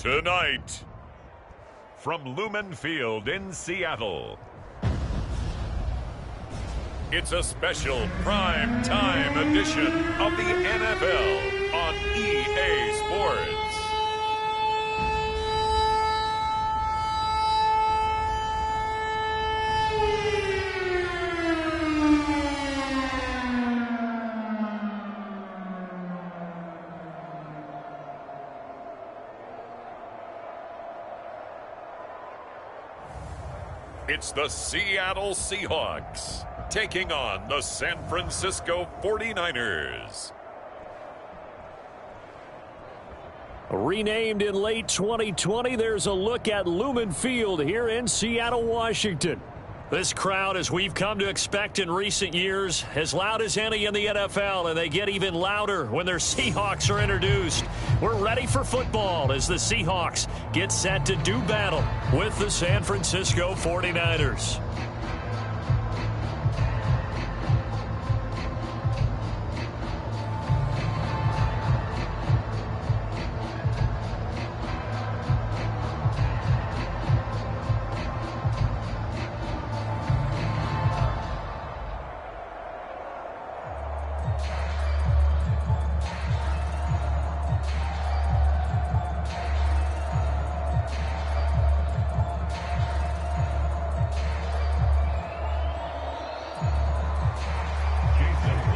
Tonight, from Lumen Field in Seattle, it's a special prime time edition of the NFL on EA Sports. It's the Seattle Seahawks taking on the San Francisco 49ers. Renamed in late 2020, there's a look at Lumen Field here in Seattle, Washington. This crowd, as we've come to expect in recent years, as loud as any in the NFL, and they get even louder when their Seahawks are introduced. We're ready for football as the Seahawks get set to do battle with the San Francisco 49ers.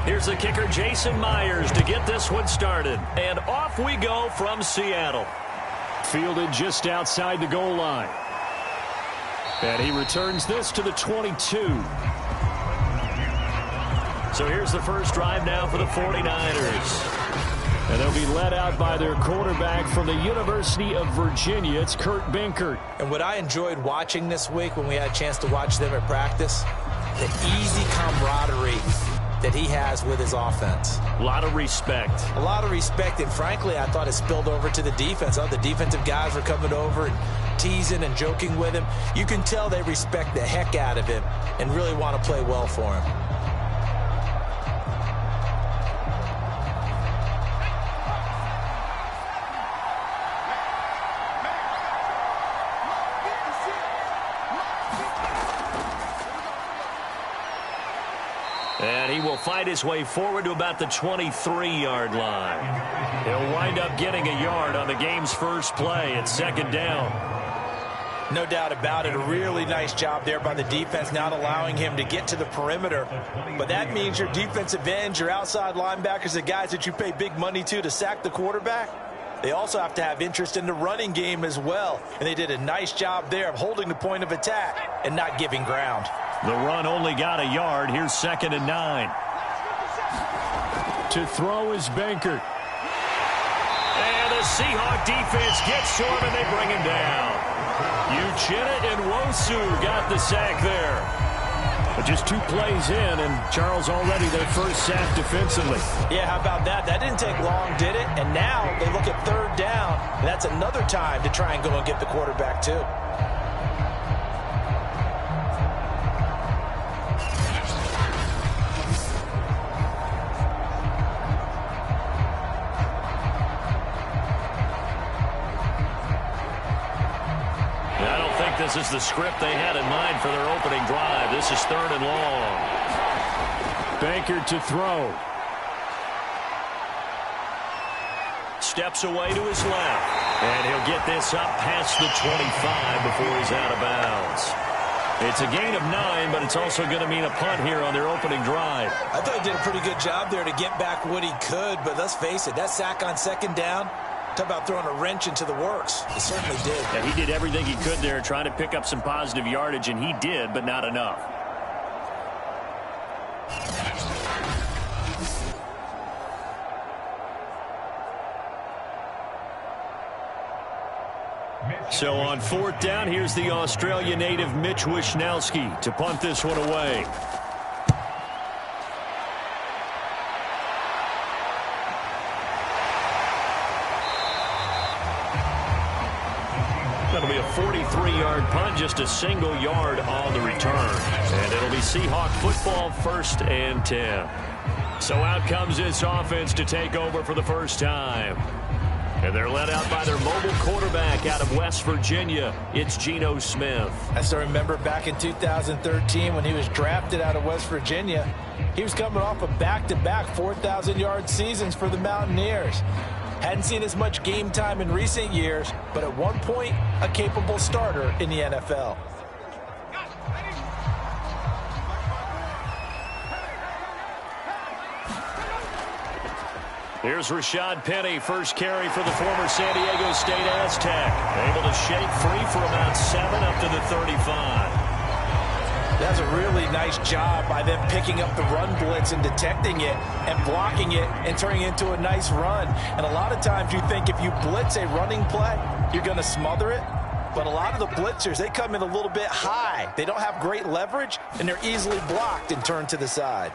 Here's the kicker, Jason Myers, to get this one started. And off we go from Seattle. Fielded just outside the goal line. And he returns this to the 22. So here's the first drive now for the 49ers. And they'll be led out by their quarterback from the University of Virginia. It's Kurt Benkert. And what I enjoyed watching this week when we had a chance to watch them at practice, the easy camaraderie that he has with his offense. A lot of respect. A lot of respect, and frankly, I thought it spilled over to the defense. All the defensive guys were coming over and teasing and joking with him. You can tell they respect the heck out of him and really want to play well for him. And he will fight his way forward to about the 23-yard line. He'll wind up getting a yard on the game's first play at second down. No doubt about it. A really nice job there by the defense, not allowing him to get to the perimeter. But that means your defensive ends, your outside linebackers, the guys that you pay big money to sack the quarterback, they also have to have interest in the running game as well. And they did a nice job there of holding the point of attack and not giving ground. The run only got a yard. Here's 2nd and 9. To throw is Benkert. And the Seahawk defense gets to him, and they bring him down. Uchenna and Wosu got the sack there. But just 2 plays in, and Charles already their first sack defensively. Yeah, how about that? That didn't take long, did it? And now they look at 3rd down, and that's another time to try and go and get the quarterback too. This is the script they had in mind for their opening drive. This is 3rd and long. Benkert to throw. Steps away to his left. And he'll get this up past the 25 before he's out of bounds. It's a gain of 9, but it's also going to mean a punt here on their opening drive. I thought he did a pretty good job there to get back what he could, but let's face it, that sack on 2nd down, talk about throwing a wrench into the works. He certainly did. Yeah, he did everything he could there trying to pick up some positive yardage, and he did, but not enough. So on 4th down, here's the Australia native Mitch Wishnowsky to punt this one away. That'll be a 43-yard punt, just a single yard on the return. And it'll be Seahawk football, 1st and 10. So out comes this offense to take over for the first time. And they're led out by their mobile quarterback out of West Virginia. It's Geno Smith. I still remember back in 2013 when he was drafted out of West Virginia. He was coming off of back-to-back 4,000-yard seasons for the Mountaineers. Hadn't seen as much game time in recent years, but at one point, a capable starter in the NFL. Here's Rashad Penny, first carry for the former San Diego State Aztec. Able to shake free for about 7 up to the 35. That's a really nice job by them picking up the run blitz and detecting it and blocking it and turning it into a nice run. And a lot of times you think if you blitz a running play, you're going to smother it. But a lot of the blitzers, they come in a little bit high. They don't have great leverage, and they're easily blocked and turned to the side.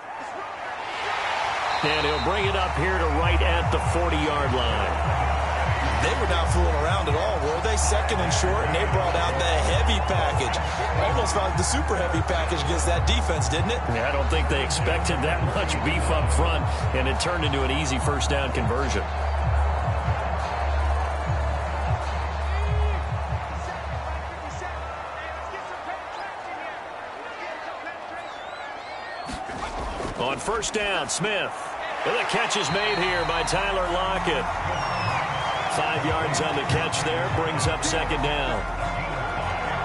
And he'll bring it up here to right at the 40-yard line. They were not fooling around at all, were they? Second and short, and they brought out the heavy package. Almost like the super heavy package against that defense, didn't it? Yeah, I don't think they expected that much beef up front, and it turned into an easy first down conversion. On first down, Smith. Well, the catch is made here by Tyler Lockett. 5 yards on the catch there, brings up second down.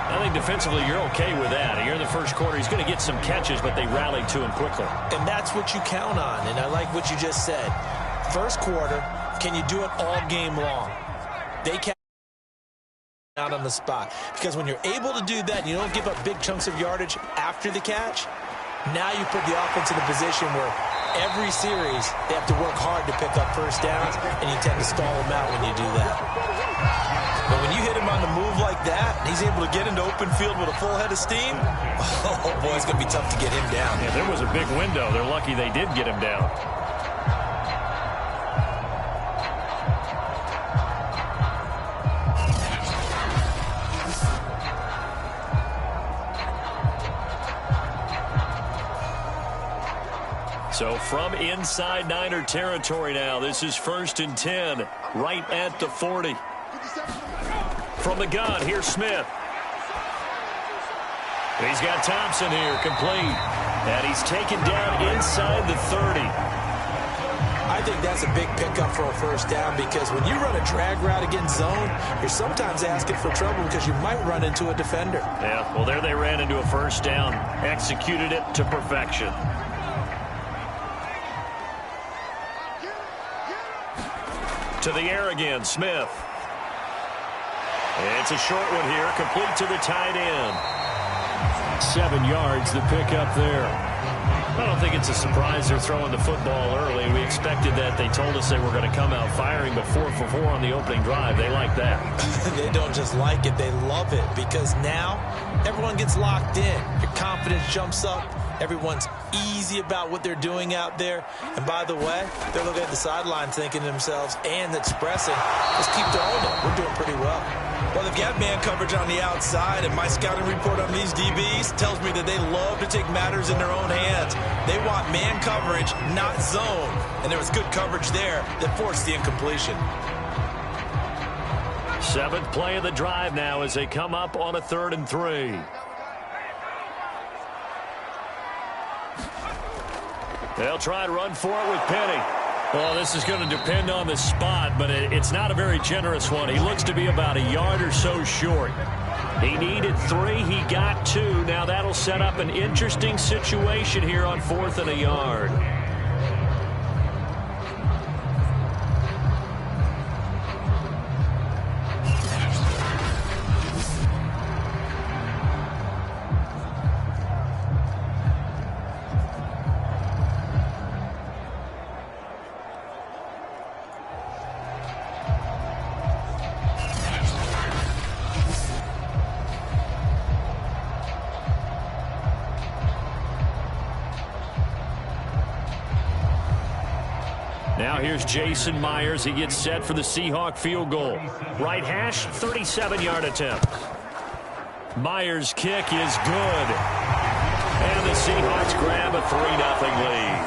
I think defensively you're okay with that. Here in the first quarter, he's going to get some catches, but they rallied to him quickly. And that's what you count on, and I like what you just said. First quarter, can you do it all game long? They can't out on the spot. Because when you're able to do that and you don't give up big chunks of yardage after the catch, now you put the offense in a position where every series they have to work hard to pick up first downs, and you tend to stall them out when you do that. But when you hit him on the move like that, and he's able to get into open field with a full head of steam, oh boy, it's going to be tough to get him down. Yeah, there was a big window. They're lucky they did get him down. So from inside Niner territory now, this is 1st and 10, right at the 40. From the gun, here's Smith. He's got Thompson here, complete. And he's taken down inside the 30. I think that's a big pickup for a first down, because when you run a drag route against zone, you're sometimes asking for trouble because you might run into a defender. Yeah, well, there they ran into a first down, executed it to perfection. To the air again, Smith. It's a short one here, complete to the tight end. 7 yards, the pickup there. I don't think it's a surprise they're throwing the football early. We expected that. They told us they were going to come out firing, but 4 for 4 on the opening drive. They like that. They don't just like it, they love it, because now everyone gets locked in. Your confidence jumps up. Everyone's easy about what they're doing out there. And by the way, they're looking at the sideline thinking to themselves and expressing, just keep throwing it. We're doing pretty well. Well, they've got man coverage on the outside, and my scouting report on these DBs tells me that they love to take matters in their own hands. They want man coverage, not zone. And there was good coverage there that forced the incompletion. 7th play of the drive now as they come up on a 3rd and 3. They'll try and run for it with Penny. Well, this is going to depend on the spot, but it's not a very generous one. He looks to be about a yard or so short. He needed 3. He got 2. Now that'll set up an interesting situation here on 4th and a yard. Now here's Jason Myers. He gets set for the Seahawk field goal. Right hash, 37-yard attempt. Myers' kick is good. And the Seahawks grab a 3-0 lead.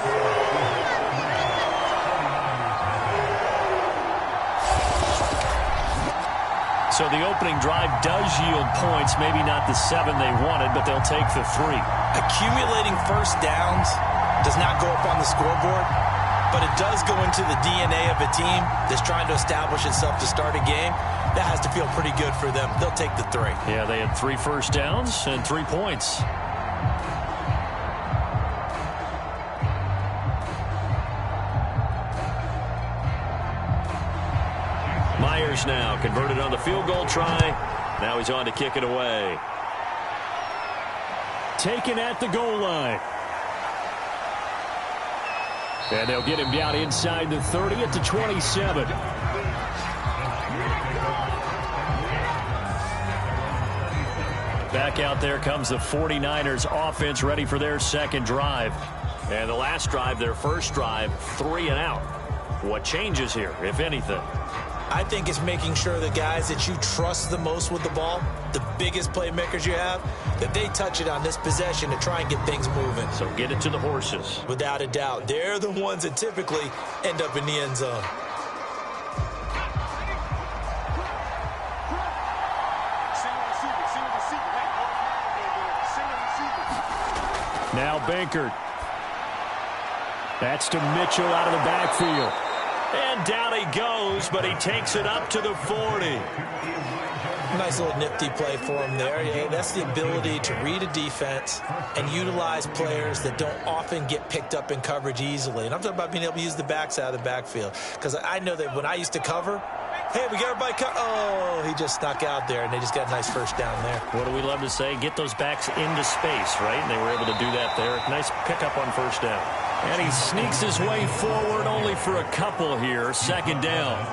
So the opening drive does yield points, maybe not the 7 they wanted, but they'll take the 3. Accumulating first downs does not go up on the scoreboard, but it does go into the DNA of a team that's trying to establish itself to start a game. That has to feel pretty good for them. They'll take the 3. Yeah, they had 3 first downs and 3 points. Myers now converted on the field goal try. Now he's on to kick it away. Taken at the goal line. And they'll get him down inside the 30 at the 27. Back out there comes the 49ers offense, ready for their second drive. And the last drive, their first drive, 3 and out. What changes here, if anything? I think it's making sure the guys that you trust the most with the ball, the biggest playmakers you have, that they touch it on this possession to try and get things moving. So get it to the horses. Without a doubt. They're the ones that typically end up in the end zone. Now Bankert. That's to Mitchell out of the backfield. And down he goes, but he takes it up to the 40. Nice little nifty play for him there. Yeah, that's the ability to read a defense and utilize players that don't often get picked up in coverage easily. And I'm talking about being able to use the backs out of the backfield. Because I know that when I used to cover, hey, we got everybody oh, he just snuck out there, and they just got a nice first down there. What do we love to say? Get those backs into space, right? And they were able to do that there. Nice pickup on first down. And he sneaks his way forward only for a couple here. Second down.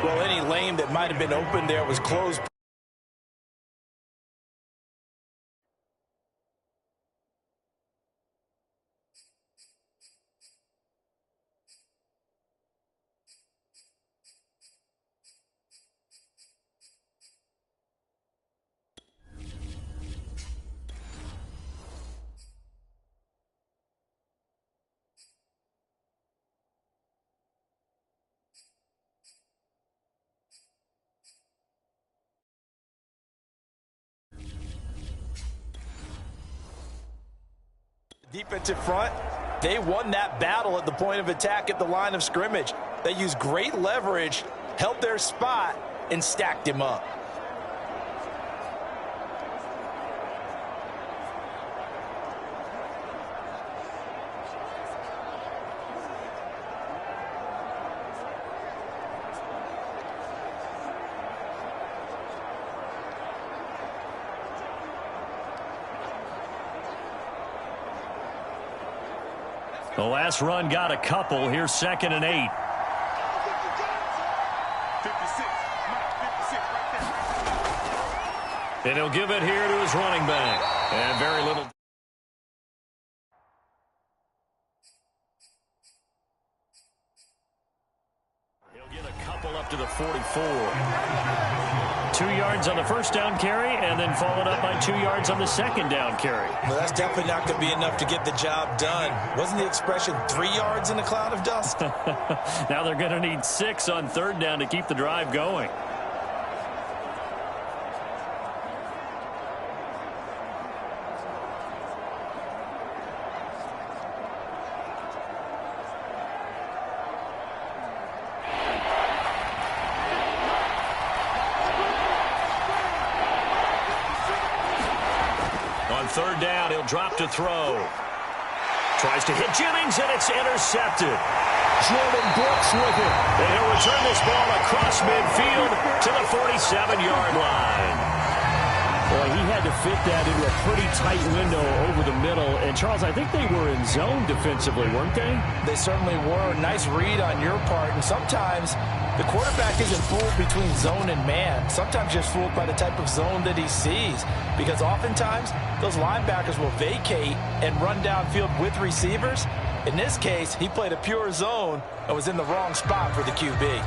Well, any lane that might have been open there was closed. Defensive front, they won that battle at the point of attack at the line of scrimmage. They used great leverage, held their spot, and stacked him up. The last run got a couple. Here's 2nd and 8. And he'll give it here to his running back. And very little. He'll get a couple up to the 44. 2 yards on the first down carry, and then followed up by 2 yards on the second down carry. Well, that's definitely not going to be enough to get the job done. Wasn't the expression 3 yards in a cloud of dust? Now they're going to need 6 on third down to keep the drive going. Third down, he'll drop to throw. Tries to hit Jennings, and it's intercepted. Jordan Brooks with it. And he'll return this ball across midfield to the 47-yard line. Boy, he had to fit that into a pretty tight window over the middle. And, Charles, I think they were in zone defensively, weren't they? They certainly were. Nice read on your part. And sometimes the quarterback isn't fooled between zone and man. Sometimes just fooled by the type of zone that he sees. Because oftentimes, those linebackers will vacate and run downfield with receivers. In this case, he played a pure zone and was in the wrong spot for the QB.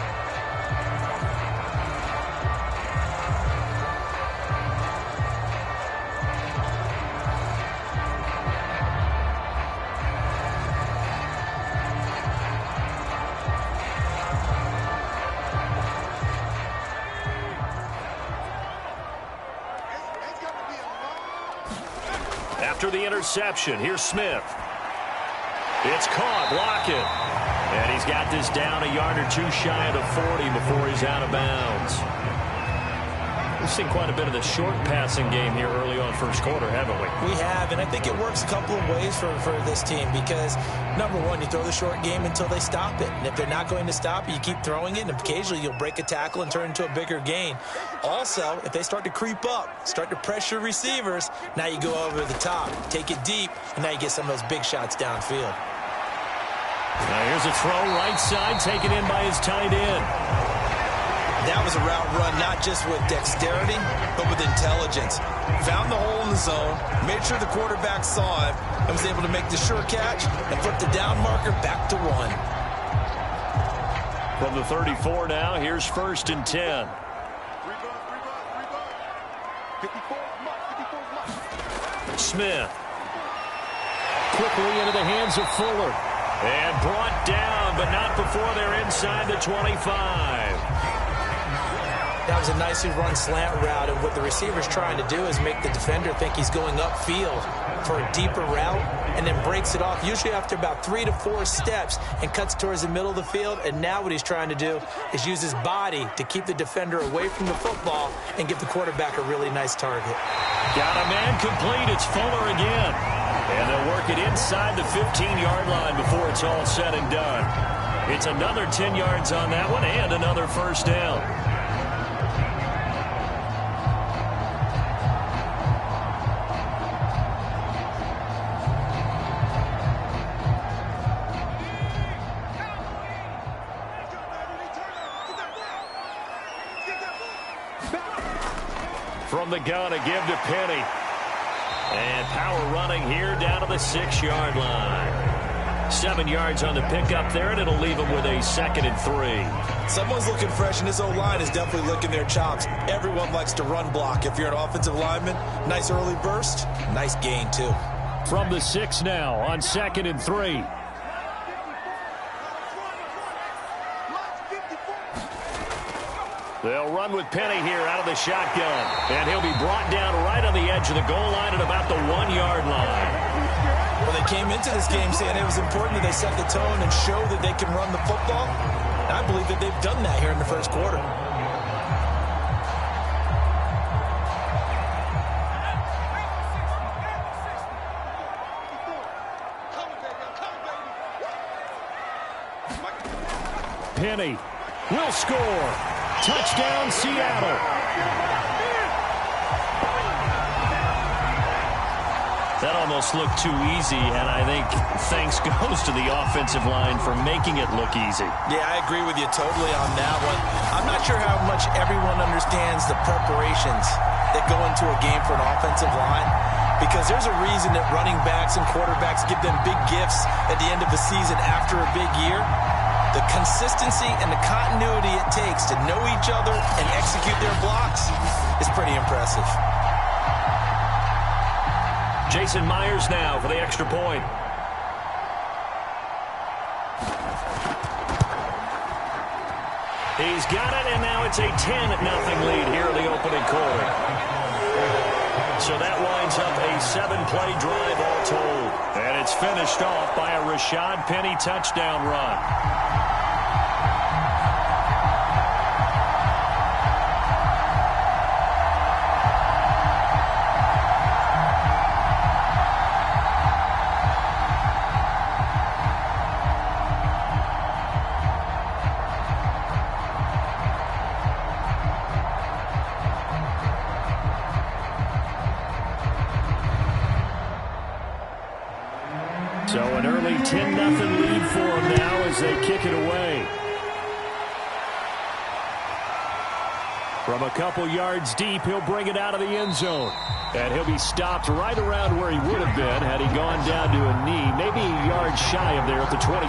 After the interception, here's Smith. It's caught, block it. And he's got this down a yard or two shy of the 40 before he's out of bounds. We've seen quite a bit of the short passing game here early on first quarter, haven't we? We have, and I think it works a couple of ways for this team because, number one, you throw the short game until they stop it. And if they're not going to stop it, you keep throwing it, and occasionally you'll break a tackle and turn into a bigger gain. Also, if they start to creep up, start to pressure receivers, now you go over the top, take it deep, and now you get some of those big shots downfield. Now here's a throw right side taken in by his tight end. That was a route run not just with dexterity, but with intelligence. Found the hole in the zone, made sure the quarterback saw it, and was able to make the sure catch and flip the down marker back to 1. From the 34 now, here's 1st and 10. Smith. Quickly into the hands of Fuller. And brought down, but not before they're inside the 25. That was a nicely run slant route, and what the receiver's trying to do is make the defender think he's going upfield for a deeper route and then breaks it off, usually after about 3 to 4 steps, and cuts towards the middle of the field. And now what he's trying to do is use his body to keep the defender away from the football and give the quarterback a really nice target. Got a man complete. It's Fuller again. And they'll work it inside the 15-yard line before it's all said and done. It's another 10 yards on that one and another first down. From the gun, a give to Penny. And power running here down to the 6-yard line. 7 yards on the pickup there, and it'll leave them with a 2nd and 3. Someone's looking fresh, and this O-line is definitely licking their chops. Everyone likes to run block. If you're an offensive lineman, nice early burst, nice gain too. From the 6 now on 2nd and 3. They'll run with Penny here out of the shotgun. And he'll be brought down right on the edge of the goal line at about the 1-yard line. Well, they came into this game saying it was important that they set the tone and show that they can run the football. And I believe that they've done that here in the first quarter. Penny will score. Touchdown, Seattle. That almost looked too easy, and I think thanks goes to the offensive line for making it look easy. Yeah, I agree with you totally on that one. I'm not sure how much everyone understands the preparations that go into a game for an offensive line, because there's a reason that running backs and quarterbacks give them big gifts at the end of the season after a big year. The consistency and the continuity it takes to know each other and execute their blocks is pretty impressive. Jason Myers now for the extra point. He's got it, and now it's a 10-0 lead here in the opening quarter. So that winds up a 7-play drive all told. And it's finished off by a Rashad Penny touchdown run. So an early 10-0 lead for them now as they kick it away. From a couple yards deep, he'll bring it out of the end zone. And he'll be stopped right around where he would have been had he gone down to a knee, maybe a yard shy of there at the 24.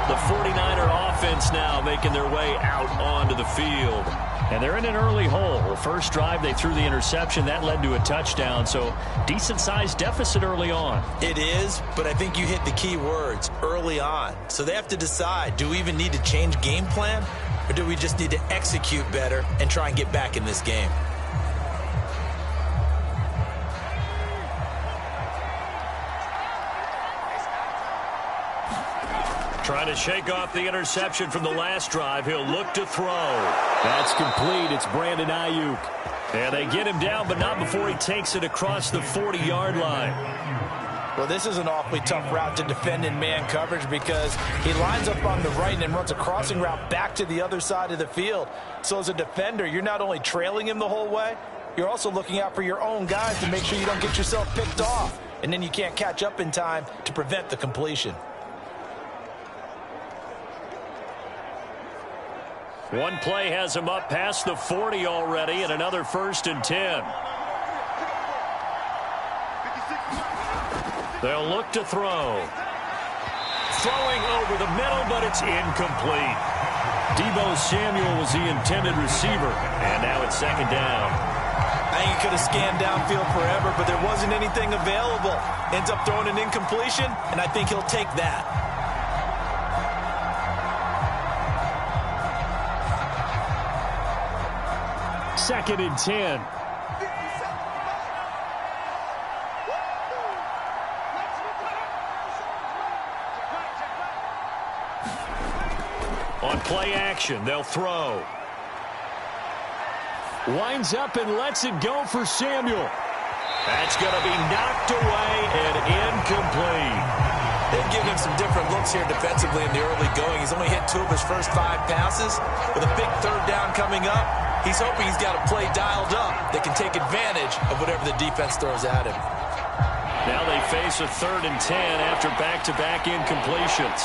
The 49er offense now making their way out onto the field. And they're in an early hole. The first drive, they threw the interception. That led to a touchdown, so decent-sized deficit early on. It is, but I think you hit the key words, early on. So they have to decide, do we even need to change game plan, or do we just need to execute better and try and get back in this game? Trying to shake off the interception from the last drive. He'll look to throw. That's complete. It's Brandon Ayuk. And they get him down, but not before he takes it across the 40-yard line. Well, this is an awfully tough route to defend in man coverage because he lines up on the right and then runs a crossing route back to the other side of the field. So as a defender, you're not only trailing him the whole way, you're also looking out for your own guys to make sure you don't get yourself picked off. And then you can't catch up in time to prevent the completion. One play has him up past the 40 already, and another 1st and 10. They'll look to throw. Throwing over the middle, but it's incomplete. Deebo Samuel was the intended receiver, and now it's 2nd down. I think he could have scanned downfield forever, but there wasn't anything available. Ends up throwing an incompletion, and I think he'll take that. Second and 10. On play action, they'll throw. Winds up and lets it go for Samuel. That's going to be knocked away and incomplete. They've given him some different looks here defensively in the early going. He's only hit 2 of his first 5 passes. With a big 3rd down coming up, he's hoping he's got a play dialed up that can take advantage of whatever the defense throws at him. Now they face a 3rd and 10 after back-to-back incompletions.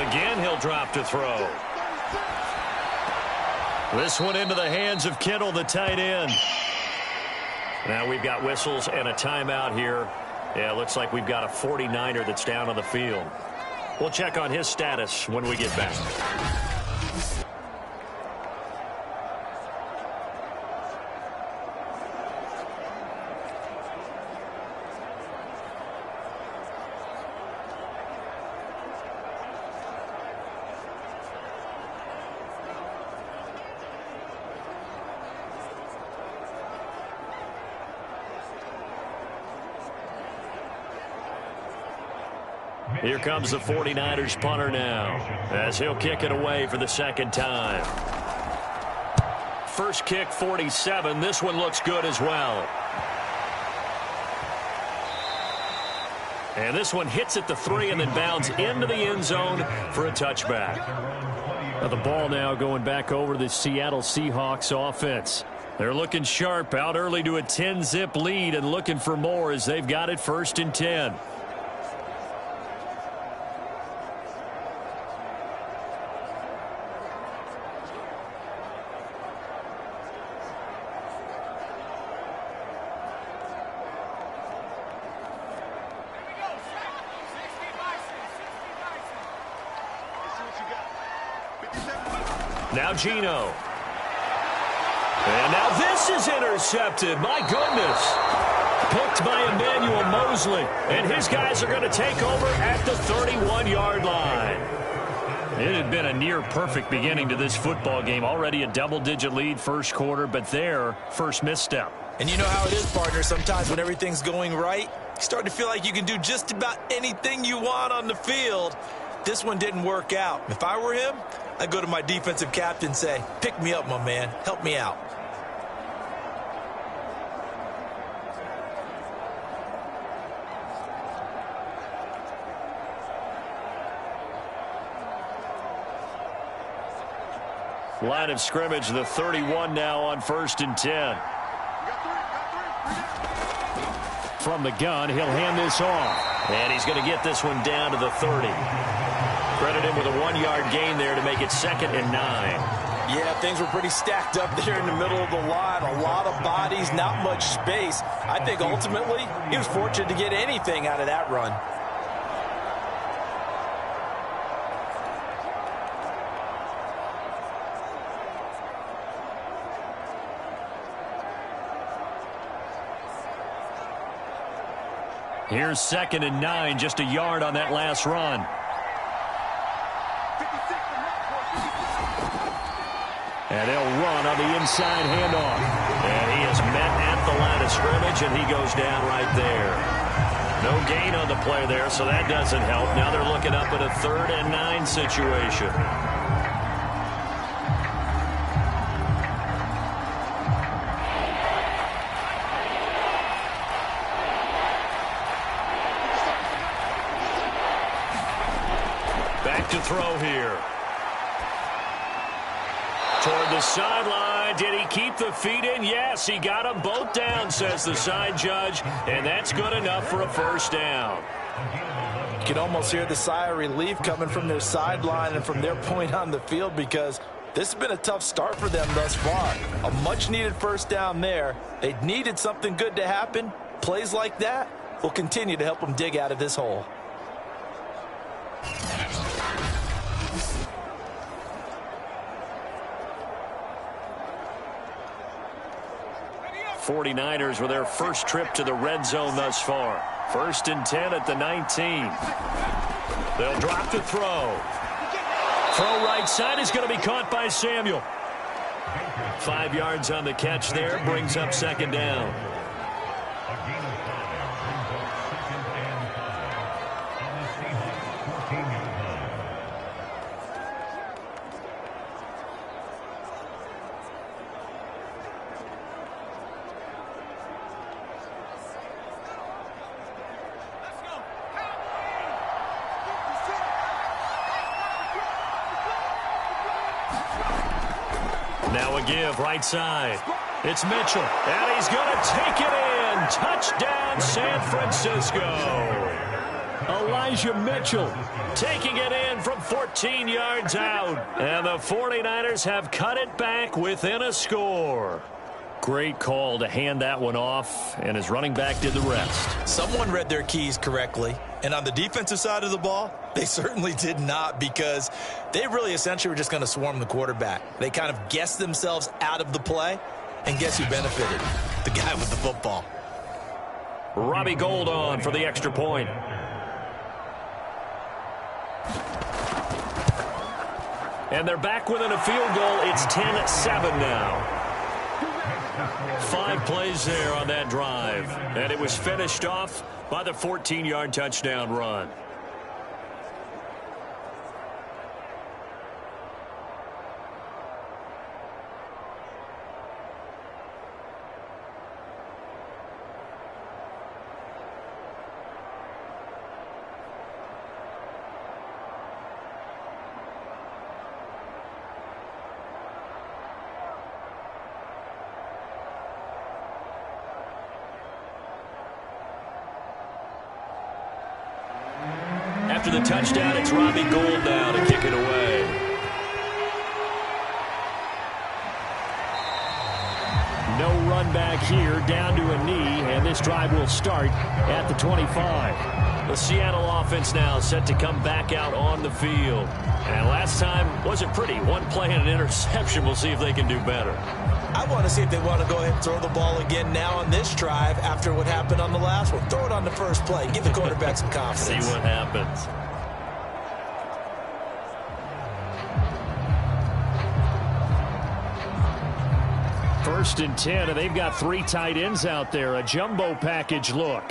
Again, he'll drop to throw. This one into the hands of Kittle, the tight end. Now we've got whistles and a timeout here. Yeah, it looks like we've got a 49er that's down on the field. We'll check on his status when we get back. Here comes the 49ers punter now, as he'll kick it away for the 2nd time. First kick, 47. This one looks good as well. And this one hits at the 3 and then bounds into the end zone for a touchback. Now the ball now going back over to the Seattle Seahawks offense. They're looking sharp, out early to a 10-zip lead and looking for more as they've got it 1st and 10. Now Geno. And now this is intercepted. My goodness. Picked by Emmanuel Mosley. And his guys are going to take over at the 31-yard line. It had been a near-perfect beginning to this football game. Already a double-digit lead 1st quarter, but their first misstep. And you know how it is, partner. Sometimes when everything's going right, you start to feel like you can do just about anything you want on the field. This one didn't work out. If I were him, I'd go to my defensive captain and say, pick me up, my man. Help me out. Line of scrimmage, the 31 now on 1st and 10. From the gun, he'll hand this off. And he's going to get this one down to the 30. Credit him with a 1-yard gain there to make it 2nd and 9. Yeah, things were pretty stacked up there in the middle of the line. A lot of bodies, not much space. I think ultimately he was fortunate to get anything out of that run. Here's 2nd and 9, just a yard on that last run. And they'll run on the inside handoff. And he is met at the line of scrimmage, and he goes down right there. No gain on the play there, so that doesn't help. Now they're looking up at a 3rd and 9 situation. Back to throw here. Toward the sideline. Did he keep the feet in? Yes, he got them both down, says the side judge, and that's good enough for a first down. You can almost hear the sigh of relief coming from their sideline and from their point on the field, because this has been a tough start for them thus far. A much-needed first down there. They needed something good to happen. Plays like that will continue to help them dig out of this hole. 49ers with their first trip to the red zone thus far. 1st and 10 at the 19. They'll drop the throw. Throw right side is going to be caught by Samuel. 5 yards on the catch there, brings up 2nd down. Now a give right side. It's Mitchell, and he's going to take it in. Touchdown, San Francisco. Elijah Mitchell taking it in from 14 yards out. And the 49ers have cut it back within a score. Great call to hand that one off, and his running back did the rest. Someone read their keys correctly, and on the defensive side of the ball, they certainly did not, because they really essentially were just going to swarm the quarterback. They kind of guessed themselves out of the play, and guess who benefited? The guy with the football. Robbie Gould on for the extra point. And they're back within a field goal. It's 10-7 now. 5 plays there on that drive, and it was finished off by the 14-yard touchdown run. After the touchdown, it's Robbie Gould now to kick it away. No run back here, down to a knee, and this drive will start at the 25. The Seattle offense now set to come back out on the field. And last time wasn't pretty. 1 play and an interception. We'll see if they can do better. I want to see if they want to go ahead and throw the ball again now on this drive after what happened on the last one. Throw it on the first play. Give the quarterback some confidence. See what happens. First and 10, and they've got 3 tight ends out there. A jumbo package look.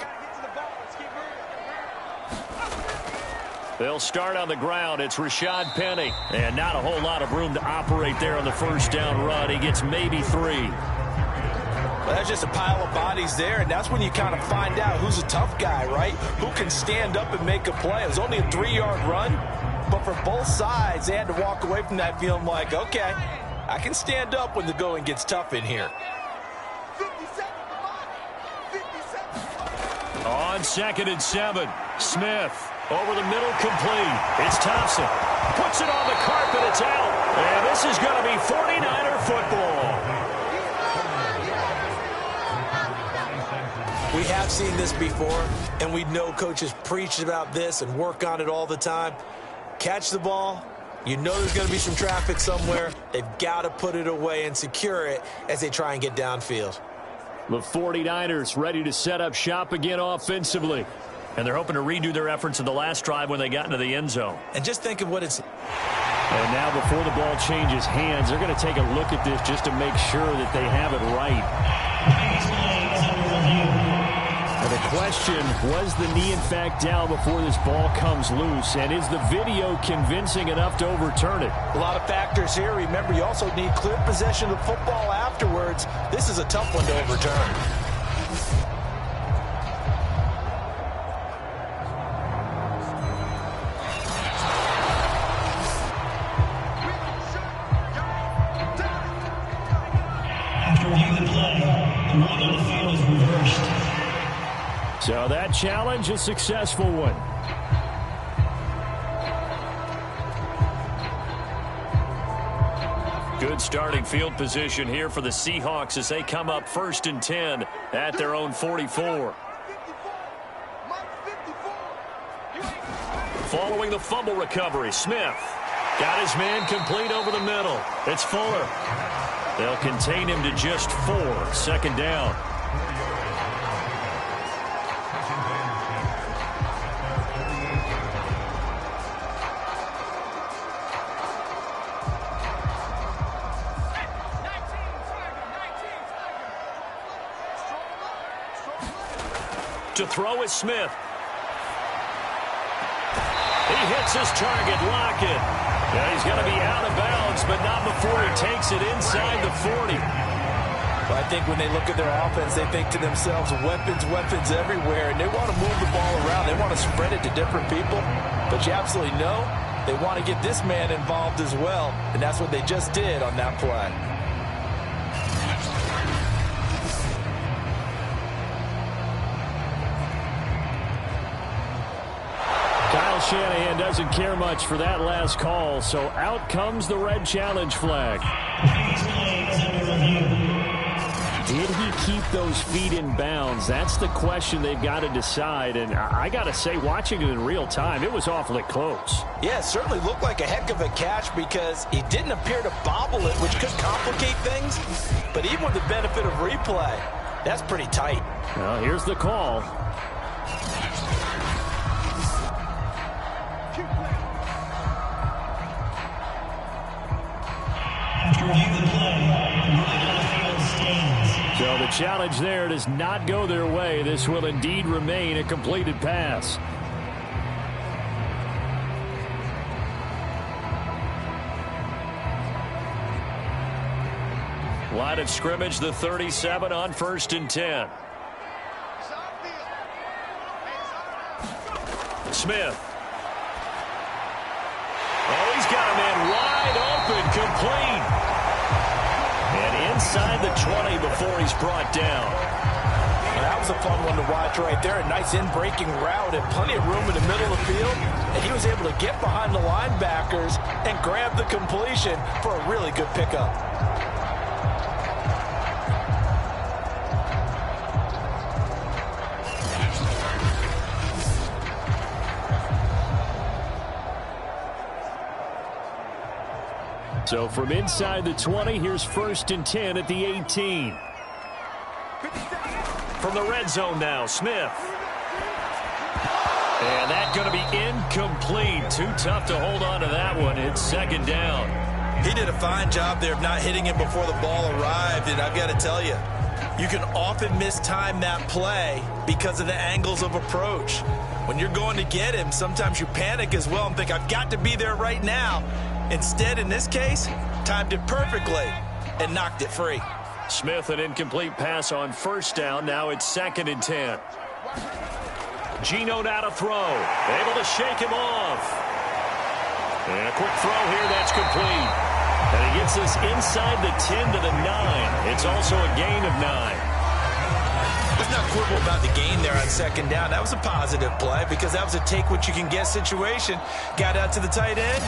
They'll start on the ground. It's Rashad Penny. And not a whole lot of room to operate there on the first down run. He gets maybe 3. Well, that's just a pile of bodies there, and that's when you kind of find out who's a tough guy, right? Who can stand up and make a play. It was only a 3-yard run, but for both sides, they had to walk away from that feeling like, okay, I can stand up when the going gets tough in here. On 2nd and 7, Smith. Over the middle, complete. It's Thompson. Puts it on the carpet. It's out. And this is going to be 49er football. We have seen this before, and we know coaches preach about this and work on it all the time. Catch the ball. You know there's going to be some traffic somewhere. They've got to put it away and secure it as they try and get downfield. The 49ers ready to set up shop again offensively. And they're hoping to redo their efforts in the last drive when they got into the end zone. And just think of what it's... And now before the ball changes hands, they're going to take a look at this just to make sure that they have it right. And the question question, was the knee in fact down before this ball comes loose? And is the video convincing enough to overturn it? A lot of factors here. Remember, you also need clear possession of football afterwards. This is a tough one to overturn. So that challenge, a successful one. Good starting field position here for the Seahawks as they come up 1st and 10 at their own 44. Following the fumble recovery, Smith got his man complete over the middle. It's Fuller. They'll contain him to just 4, 2nd down. To throw is Smith. He hits his target, Lockett. Yeah, he's going to be out of bounds, but not before he takes it inside the 40. Well, I think when they look at their offense, they think to themselves, weapons, weapons everywhere, and they want to move the ball around. They want to spread it to different people, but you absolutely know they want to get this man involved as well, and that's what they just did on that play. Shanahan doesn't care much for that last call, so out comes the red challenge flag. Did he keep those feet in bounds? That's the question they've got to decide, and I got to say, watching it in real time, it was awfully close. Yeah, it certainly looked like a heck of a catch because he didn't appear to bobble it, which could complicate things, but even with the benefit of replay, that's pretty tight. Well, here's the call. So the challenge there does not go their way. This will indeed remain a completed pass. Line of scrimmage, the 37 on 1st and 10. Smith. Oh, he's got a man wide open, complete. And inside the 20 before he's brought down. Well, that was a fun one to watch right there. A nice in-breaking route and plenty of room in the middle of the field. And he was able to get behind the linebackers and grab the completion for a really good pickup. So from inside the 20, here's 1st and 10 at the 18. From the red zone now, Smith. And that's going to be incomplete. Too tough to hold on to that one. It's 2nd down. He did a fine job there of not hitting him before the ball arrived, and I've got to tell you, you can often mistime that play because of the angles of approach. When you're going to get him, sometimes you panic as well and think, I've got to be there right now. Instead, in this case, timed it perfectly and knocked it free. Smith, an incomplete pass on 1st down. Now it's 2nd and 10. Geno now to throw. Able to shake him off. And a quick throw here. That's complete. And he gets this inside the 10 to the 9. It's also a gain of 9. Let's not quibble about the gain there on 2nd down. That was a positive play because that was a take-what-you-can-get situation. Got out to the tight end.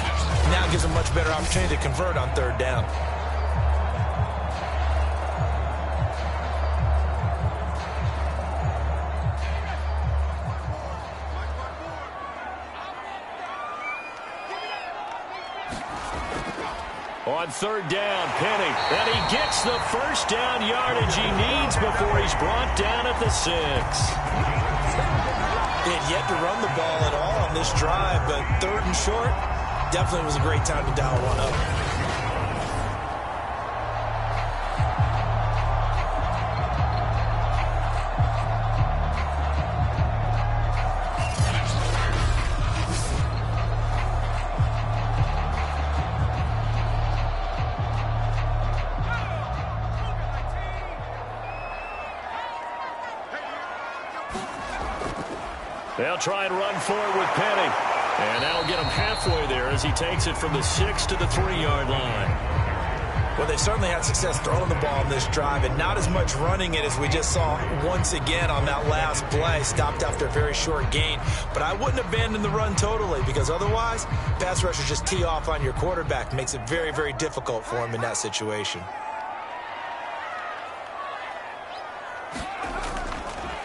Now gives a much better opportunity to convert on 3rd down. On 3rd down, Penny. And he gets the 1st down yardage he needs before he's brought down at the 6. They had yet to run the ball at all on this drive, but 3rd and short, definitely was a great time to dial one up. They'll try and run forward with Penny. And that'll get him halfway there as he takes it from the 6 to the 3-yard line. Well, they certainly had success throwing the ball in this drive and not as much running it as we just saw once again on that last play. Stopped after a very short gain. But I wouldn't abandon the run totally because otherwise, pass rushers just tee off on your quarterback. Makes it very, very difficult for him in that situation.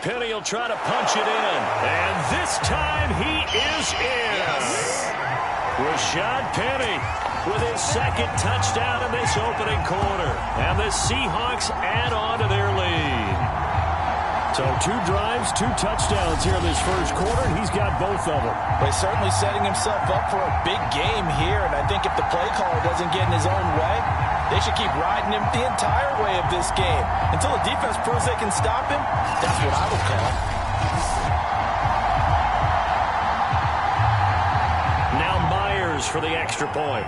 Penny will try to punch it in. And this time he is in. Yes. Rashad Penny with his second touchdown in this opening quarter. And the Seahawks add on to their lead. So 2 drives, 2 touchdowns here in this first quarter, and he's got both of them. Well, he's certainly setting himself up for a big game here, and I think if the play caller doesn't get in his own way, they should keep riding him the entire way of this game. Until the defense proves they can stop him, that's what I would call. Now Myers for the extra point.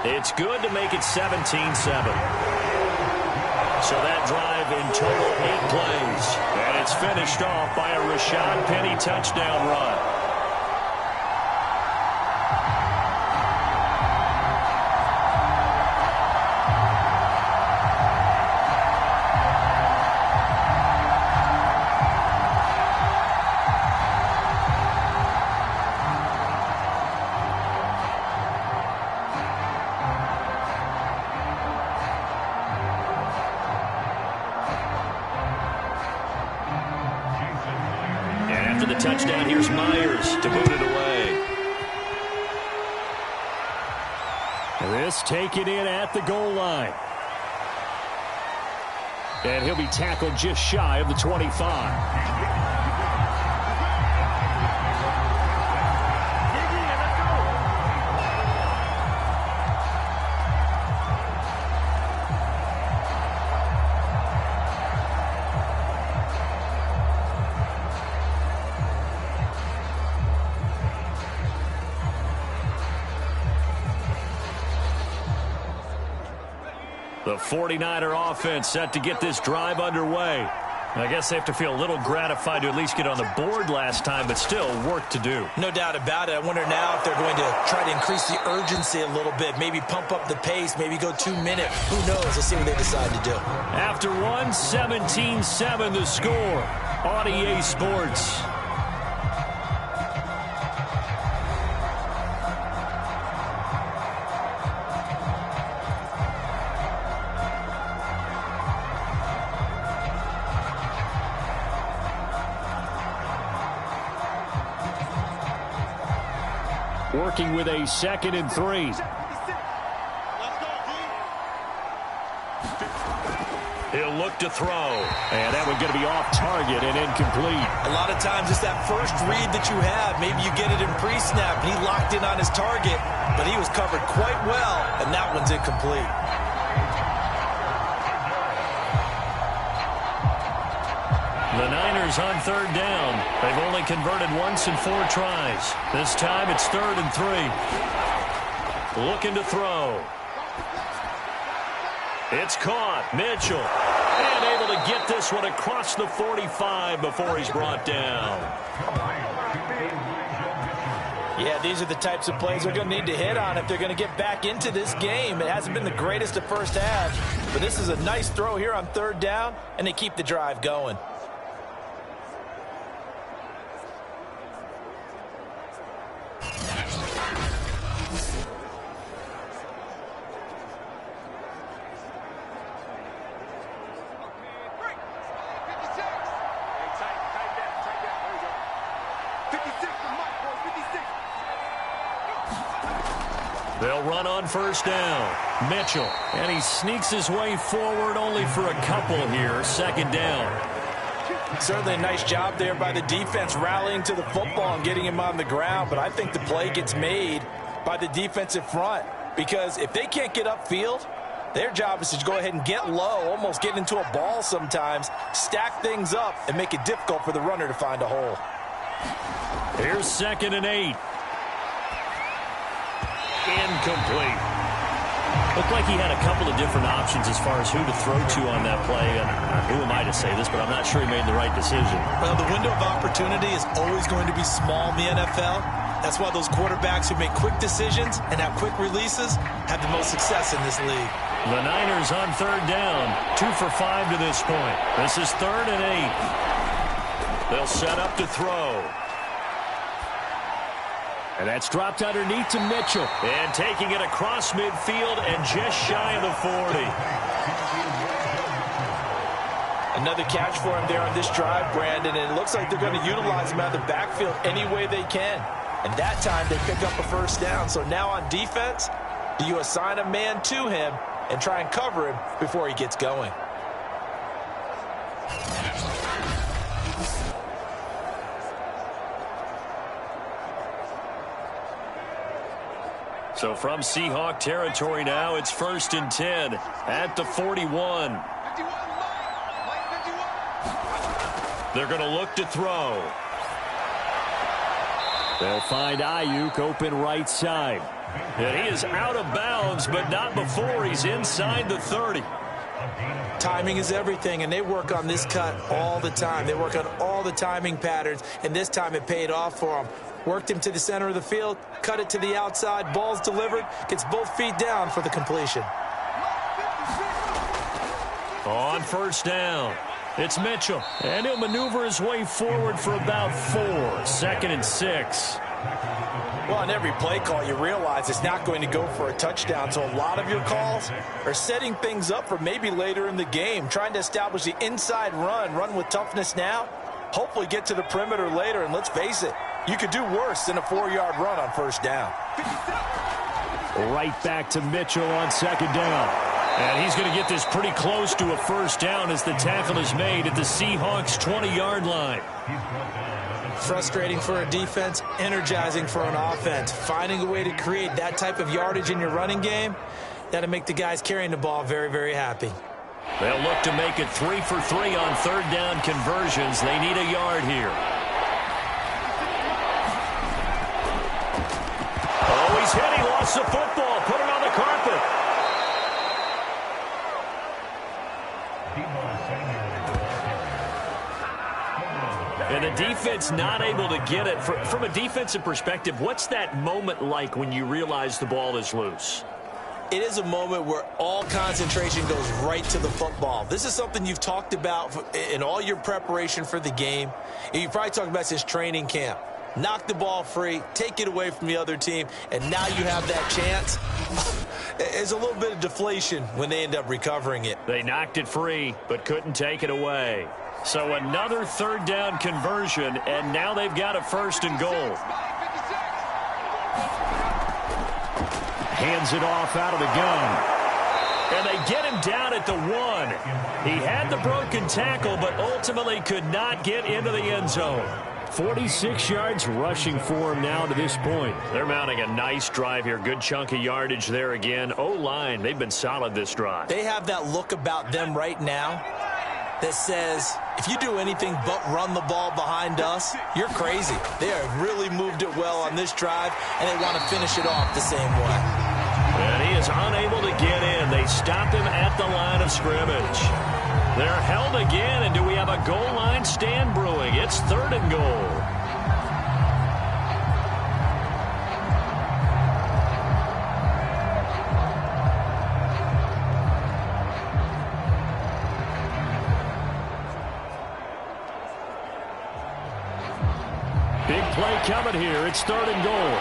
It's good to make it 17-7. So that drive in total 8 plays. And it's finished off by a Rashad Penny touchdown run. Touchdown. Here's Myers to boot it away. This taken in at the goal line. And he'll be tackled just shy of the 25. The 49er offense set to get this drive underway. I guess they have to feel a little gratified to at least get on the board last time, but still work to do. No doubt about it. I wonder now if they're going to try to increase the urgency a little bit, maybe pump up the pace, maybe go 2 minute. Who knows? Let's see what they decide to do. After 1, 17-7 the score on EA Sports. Working with a 2nd and 3. He'll look to throw. And that one's going to be off target and incomplete. A lot of times it's that first read that you have. Maybe you get it in pre-snap and he locked in on his target, but he was covered quite well, and that one's incomplete. The Niners on 3rd down. They've only converted once in 4 tries. This time it's 3rd and 3. Looking to throw. It's caught. Mitchell. And able to get this one across the 45 before he's brought down. Yeah, these are the types of plays they're going to need to hit on if they're going to get back into this game. It hasn't been the greatest at first half, but this is a nice throw here on 3rd down, and they keep the drive going. They'll run on 1st down. Mitchell. And he sneaks his way forward only for a couple here. 2nd down. Certainly a nice job there by the defense rallying to the football and getting him on the ground. But I think the play gets made by the defensive front. Because if they can't get upfield, their job is to go ahead and get low, almost get into a ball sometimes, stack things up, and make it difficult for the runner to find a hole. Here's 2nd and 8. Incomplete. Looked like he had a couple of different options as far as who to throw to on that play. And who am I to say this, but I'm not sure he made the right decision. Well, the window of opportunity is always going to be small in the NFL. That's why those quarterbacks who make quick decisions and have quick releases have the most success in this league. The Niners on third down. 2 for 5 to this point. This is 3rd and 8. They'll set up to throw. And that's dropped underneath to Mitchell. And taking it across midfield and just shy of the 40. Another catch for him there on this drive, Brandon, and it looks like they're going to utilize him out of the backfield any way they can. And that time they pick up a first down. So now on defense, do you assign a man to him and try and cover him before he gets going? So from Seahawk territory now, it's 1st and 10 at the 41. They're going to look to throw. They'll find Ayuk open right side. And he is out of bounds, but not before he's inside the 30. Timing is everything, and they work on this cut all the time. They work on all the timing patterns, and this time it paid off for them. Worked him to the center of the field, cut it to the outside, ball's delivered, gets both feet down for the completion. On first down, it's Mitchell, and he'll maneuver his way forward for about 4. 2nd and 6. Well, on every play call, you realize it's not going to go for a touchdown, so a lot of your calls are setting things up for maybe later in the game, trying to establish the inside run with toughness now, hopefully get to the perimeter later, and let's face it, you could do worse than a 4-yard run on first down. Right back to Mitchell on 2nd down. And he's going to get this pretty close to a first down as the tackle is made at the Seahawks' 20-yard line. Frustrating for a defense, energizing for an offense. Finding a way to create that type of yardage in your running game, that'll make the guys carrying the ball very, very happy. They'll look to make it 3 for 3 on 3rd down conversions. They need a yard here. Oh, he's hit. He lost the football. Put it on the carpet. And the defense not able to get it. From a defensive perspective, what's that moment like when you realize the ball is loose? It is a moment where all concentration goes right to the football. This is something you've talked about in all your preparation for the game. And you probably talked about since training camp. Knock the ball free, take it away from the other team, and now you have that chance. There's a little bit of deflation when they end up recovering it. They knocked it free, but couldn't take it away. So another 3rd down conversion, and now they've got a 1st and goal. Hands it off out of the gun. And they get him down at the 1. He had the broken tackle, but ultimately could not get into the end zone. 46 yards rushing for him now to this point. They're mounting a nice drive here. Good chunk of yardage there again. O-line, they've been solid this drive. They have that look about them right now that says, if you do anything but run the ball behind us, you're crazy. They have really moved it well on this drive, and they want to finish it off the same way. And he is unable to get in. They stop him at the line of scrimmage. They're held again, and do we have a goal line stand brewing? It's 3rd and goal. Big play coming here. It's 3rd and goal.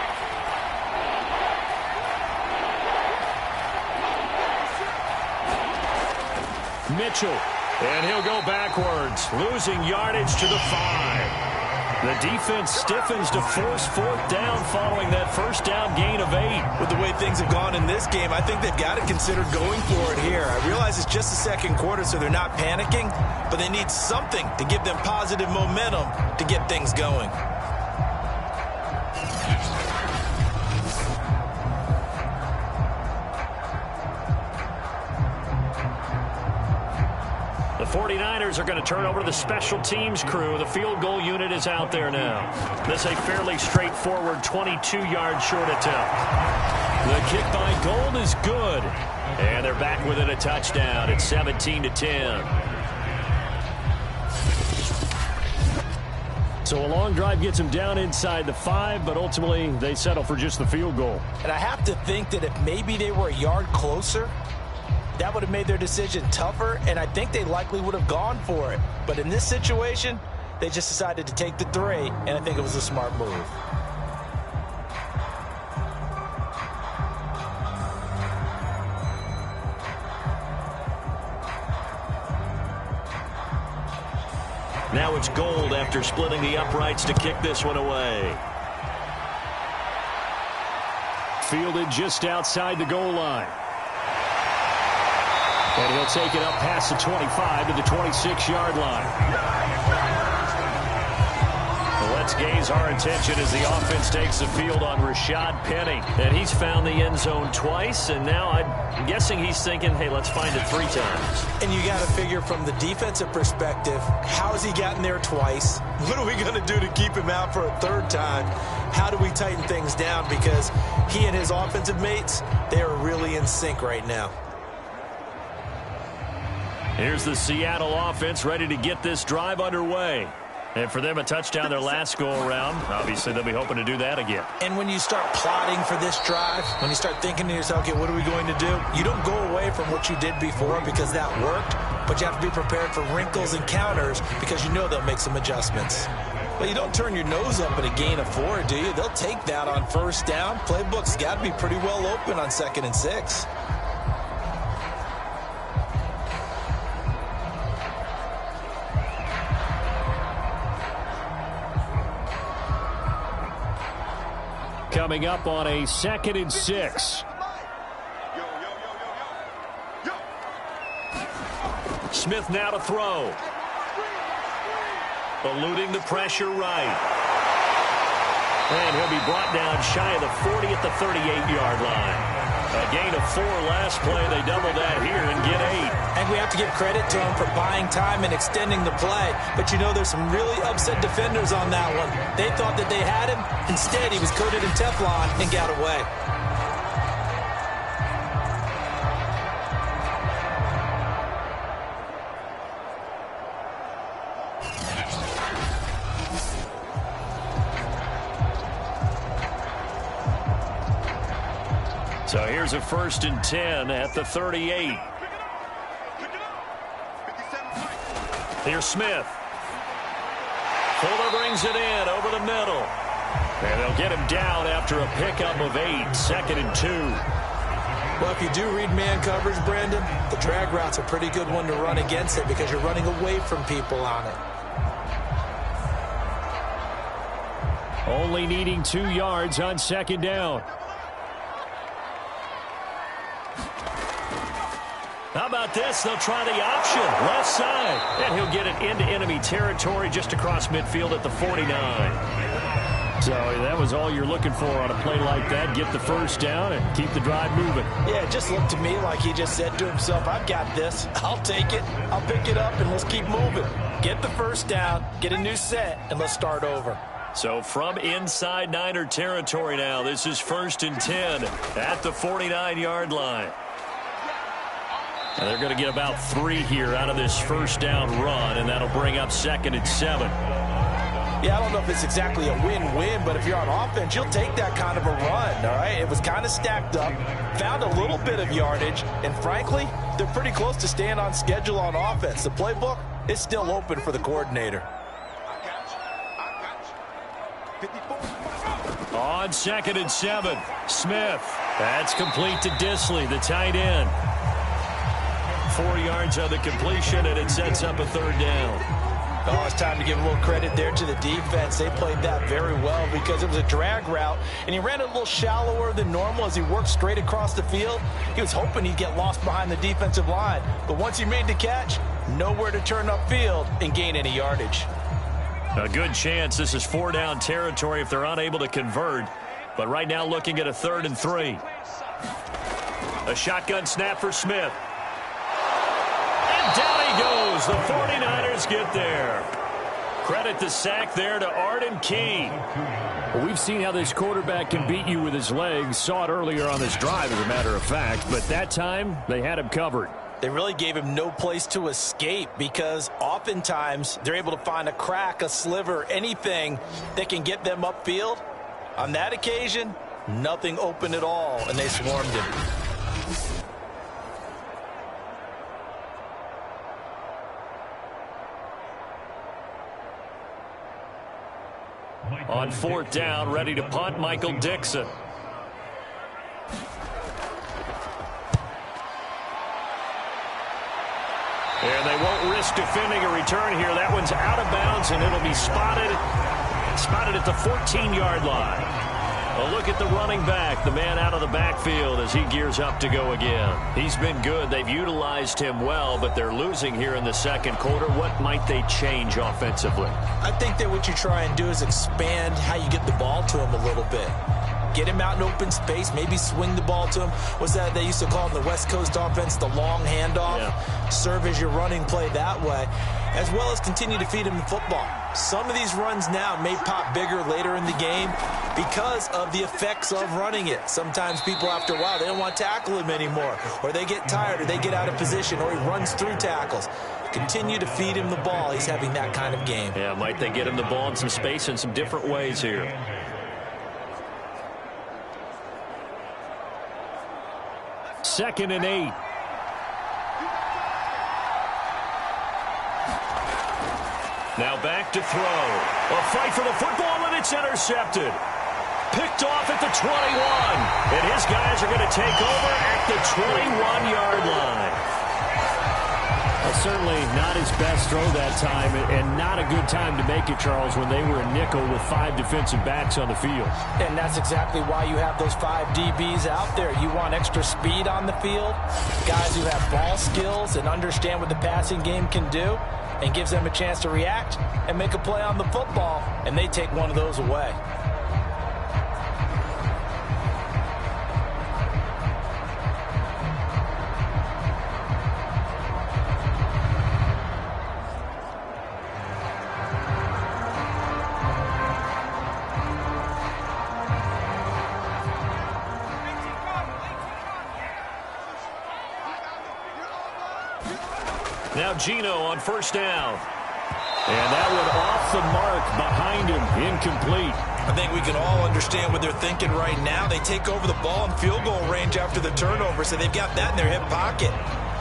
Mitchell. And he'll go backwards, losing yardage to the 5. The defense stiffens to force 4th down following that first down gain of 8. With the way things have gone in this game, I think they've got to consider going for it here. I realize it's just the 2nd quarter, so they're not panicking, but they need something to give them positive momentum to get things going. The 49ers are going to turn over to the special teams crew. The field goal unit is out there now. This is a fairly straightforward 22-yard short attempt. The kick by Gold is good. And they're back within a touchdown. It's 17-10. So a long drive gets them down inside the 5, but ultimately they settle for just the field goal. And I have to think that if maybe they were a yard closer, that would have made their decision tougher, and I think they likely would have gone for it. But in this situation, they just decided to take the 3, and I think it was a smart move. Now it's Gold after splitting the uprights to kick this one away. Fielded just outside the goal line. And he'll take it up past the 25 to the 26-yard line. Let's gaze our attention as the offense takes the field on Rashad Penny. And he's found the end zone twice, and now I'm guessing he's thinking, hey, let's find it 3 times. And you got to figure from the defensive perspective, how has he gotten there twice? What are we going to do to keep him out for a 3rd time? How do we tighten things down? Because he and his offensive mates, they are really in sync right now. Here's the Seattle offense ready to get this drive underway. And for them, a touchdown their last go-around. Obviously, they'll be hoping to do that again. And when you start plotting for this drive, when you start thinking to yourself, okay, what are we going to do? You don't go away from what you did before because that worked, but you have to be prepared for wrinkles and counters because you know they'll make some adjustments. But you don't turn your nose up at a gain of 4, do you? They'll take that on 1st down. Playbook's got to be pretty well open on 2nd and 6. Coming up on a 2nd and 6. Smith now to throw. Eluding the pressure right. And he'll be brought down shy of the 40 at the 38-yard line. A gain of 4 last play. They double that here and get 8. And we have to give credit to him for buying time and extending the play. But you know there's some really upset defenders on that one. They thought that they had him. Instead, he was coated in Teflon and got away. So here's a 1st and 10 at the 38. Here's Smith. Fuller brings it in over the middle. And they'll get him down after a pickup of 8. 2nd and 2. Well, if you do read man coverage, Brandon, the drag route's a pretty good one to run against it because you're running away from people on it. Only needing 2 yards on 2nd down. How about this? They'll try the option. Left side. And he'll get it into enemy territory just across midfield at the 49. So that was all you're looking for on a play like that. Get the 1st down and keep the drive moving. Yeah, it just looked to me like he just said to himself, I've got this. I'll take it. I'll pick it up, and let's keep moving. Get the 1st down, get a new set, and let's start over. So from inside Niner territory now, this is 1st and 10 at the 49-yard line. And they're going to get about 3 here out of this 1st down run, and that'll bring up 2nd and 7. Yeah, I don't know if it's exactly a win-win, but if you're on offense, you'll take that kind of a run, all right? It was kind of stacked up, found a little bit of yardage, and frankly, they're pretty close to staying on schedule on offense. The playbook is still open for the coordinator. On 2nd and 7, Smith. That's complete to Disley, the tight end. 4 yards on the completion, and it sets up a 3rd down. Oh, it's time to give a little credit there to the defense. They played that very well because it was a drag route, and he ran it a little shallower than normal as he worked straight across the field. He was hoping he'd get lost behind the defensive line, but once he made the catch, nowhere to turn upfield and gain any yardage. A good chance this is 4 down territory if they're unable to convert, but right now looking at a 3rd and 3. A shotgun snap for Smith. Down he goes. The 49ers get there. Credit the sack there to Arden Key. Well, we've seen how this quarterback can beat you with his legs. Saw it earlier on this drive, as a matter of fact. But that time, they had him covered. They really gave him no place to escape because oftentimes they're able to find a crack, a sliver, anything that can get them upfield. On that occasion, nothing open at all, and they swarmed him. On 4th down, ready to punt, Michael Dixon. And they won't risk defending a return here. That one's out of bounds, and it'll be spotted at the 14-yard line. A look at the running back, the man out of the backfield as he gears up to go again. He's been good. They've utilized him well, but they're losing here in the second quarter. What might they change offensively? I think that what you try and do is expand how you get the ball to him a little bit. Get him out in open space, maybe swing the ball to him. What's that they used to call in the West Coast offense, the long handoff? Yeah. Serve as your running play that way, as well as continue to feed him the football. Some of these runs now may pop bigger later in the game because of the effects of running it. Sometimes people, after a while, they don't want to tackle him anymore, or they get tired, or they get out of position, or he runs through tackles. Continue to feed him the ball. He's having that kind of game. Yeah, might they get him the ball in some space in some different ways here. Second and 8. Now back to throw. A fight for the football, and it's intercepted. Picked off at the 21. And his guys are going to take over at the 21-yard line. Well, certainly not his best throw that time, and not a good time to make it, Charles, when they were a nickel with 5 defensive backs on the field. And that's exactly why you have those 5 DBs out there. You want extra speed on the field, guys who have ball skills and understand what the passing game can do, and gives them a chance to react and make a play on the football, and they take one of those away. Now Gino on 1st down. And that one off the mark behind him, incomplete. I think we can all understand what they're thinking right now. They take over the ball in field goal range after the turnover, so they've got that in their hip pocket.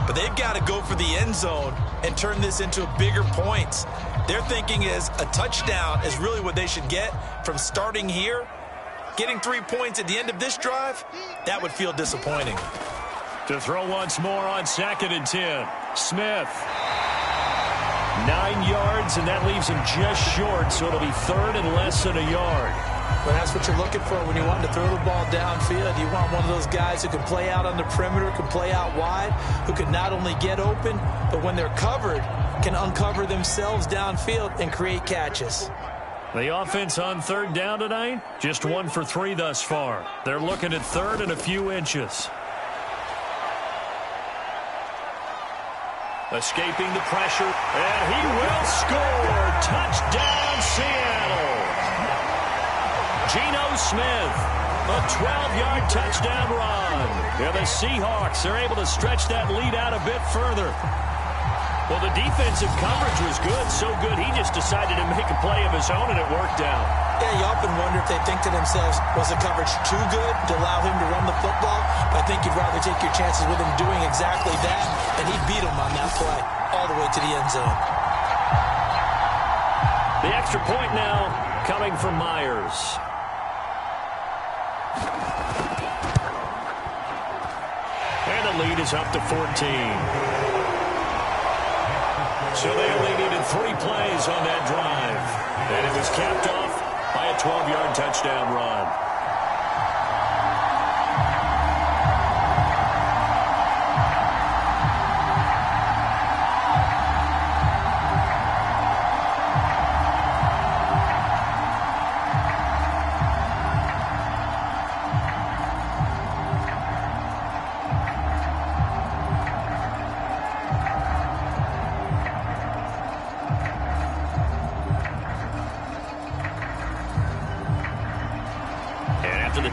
But they've got to go for the end zone and turn this into bigger points. Their thinking is a touchdown is really what they should get from starting here. Getting 3 points at the end of this drive, that would feel disappointing. To throw once more on 2nd and 10. Smith. 9 yards, and that leaves him just short, so it'll be 3rd and less than a yard. Well, that's what you're looking for when you want to throw the ball downfield. You want one of those guys who can play out on the perimeter, can play out wide, who can not only get open, but when they're covered, can uncover themselves downfield and create catches. The offense on 3rd down tonight, just 1 for 3 thus far. They're looking at 3rd and a few inches. Escaping the pressure, and he will score. Touchdown, Seattle. Geno Smith, a 12-yard touchdown run. Yeah, the Seahawks are able to stretch that lead out a bit further. Well, the defensive coverage was good, so good he just decided to make a play of his own, and it worked out. Yeah, you often wonder if they think to themselves, was the coverage too good to allow him to run the football? But I think you'd rather take your chances with him doing exactly that, and he beat him on that play all the way to the end zone. The extra point now coming from Myers. And the lead is up to 14. So they only needed 3 plays on that drive. And it was capped off by a 12-yard touchdown run.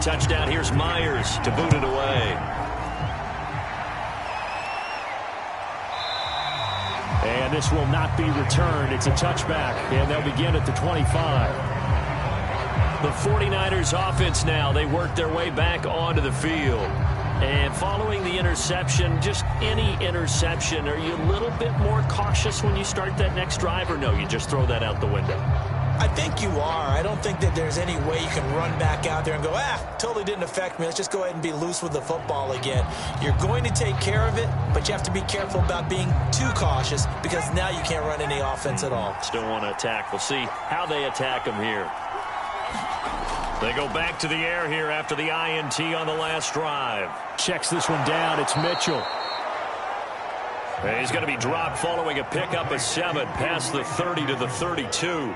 touchdown. Here's Myers to boot it away. And this will not be returned. It's a touchback, and they'll begin at the 25. The 49ers offense now, they work their way back onto the field. And following the interception, just any interception, are you a little bit more cautious when you start that next drive, or no, you just throw that out the window? I think you are. I don't think that there's any way you can run back out there and go, totally didn't affect me. Let's just go ahead and be loose with the football again. You're going to take care of it, but you have to be careful about being too cautious because now you can't run any offense at all. Still want to attack. We'll see how they attack them here. They go back to the air here after the INT on the last drive. Checks this one down. It's Mitchell. And he's going to be dropped following a pickup of 7 past the 30 to the 32.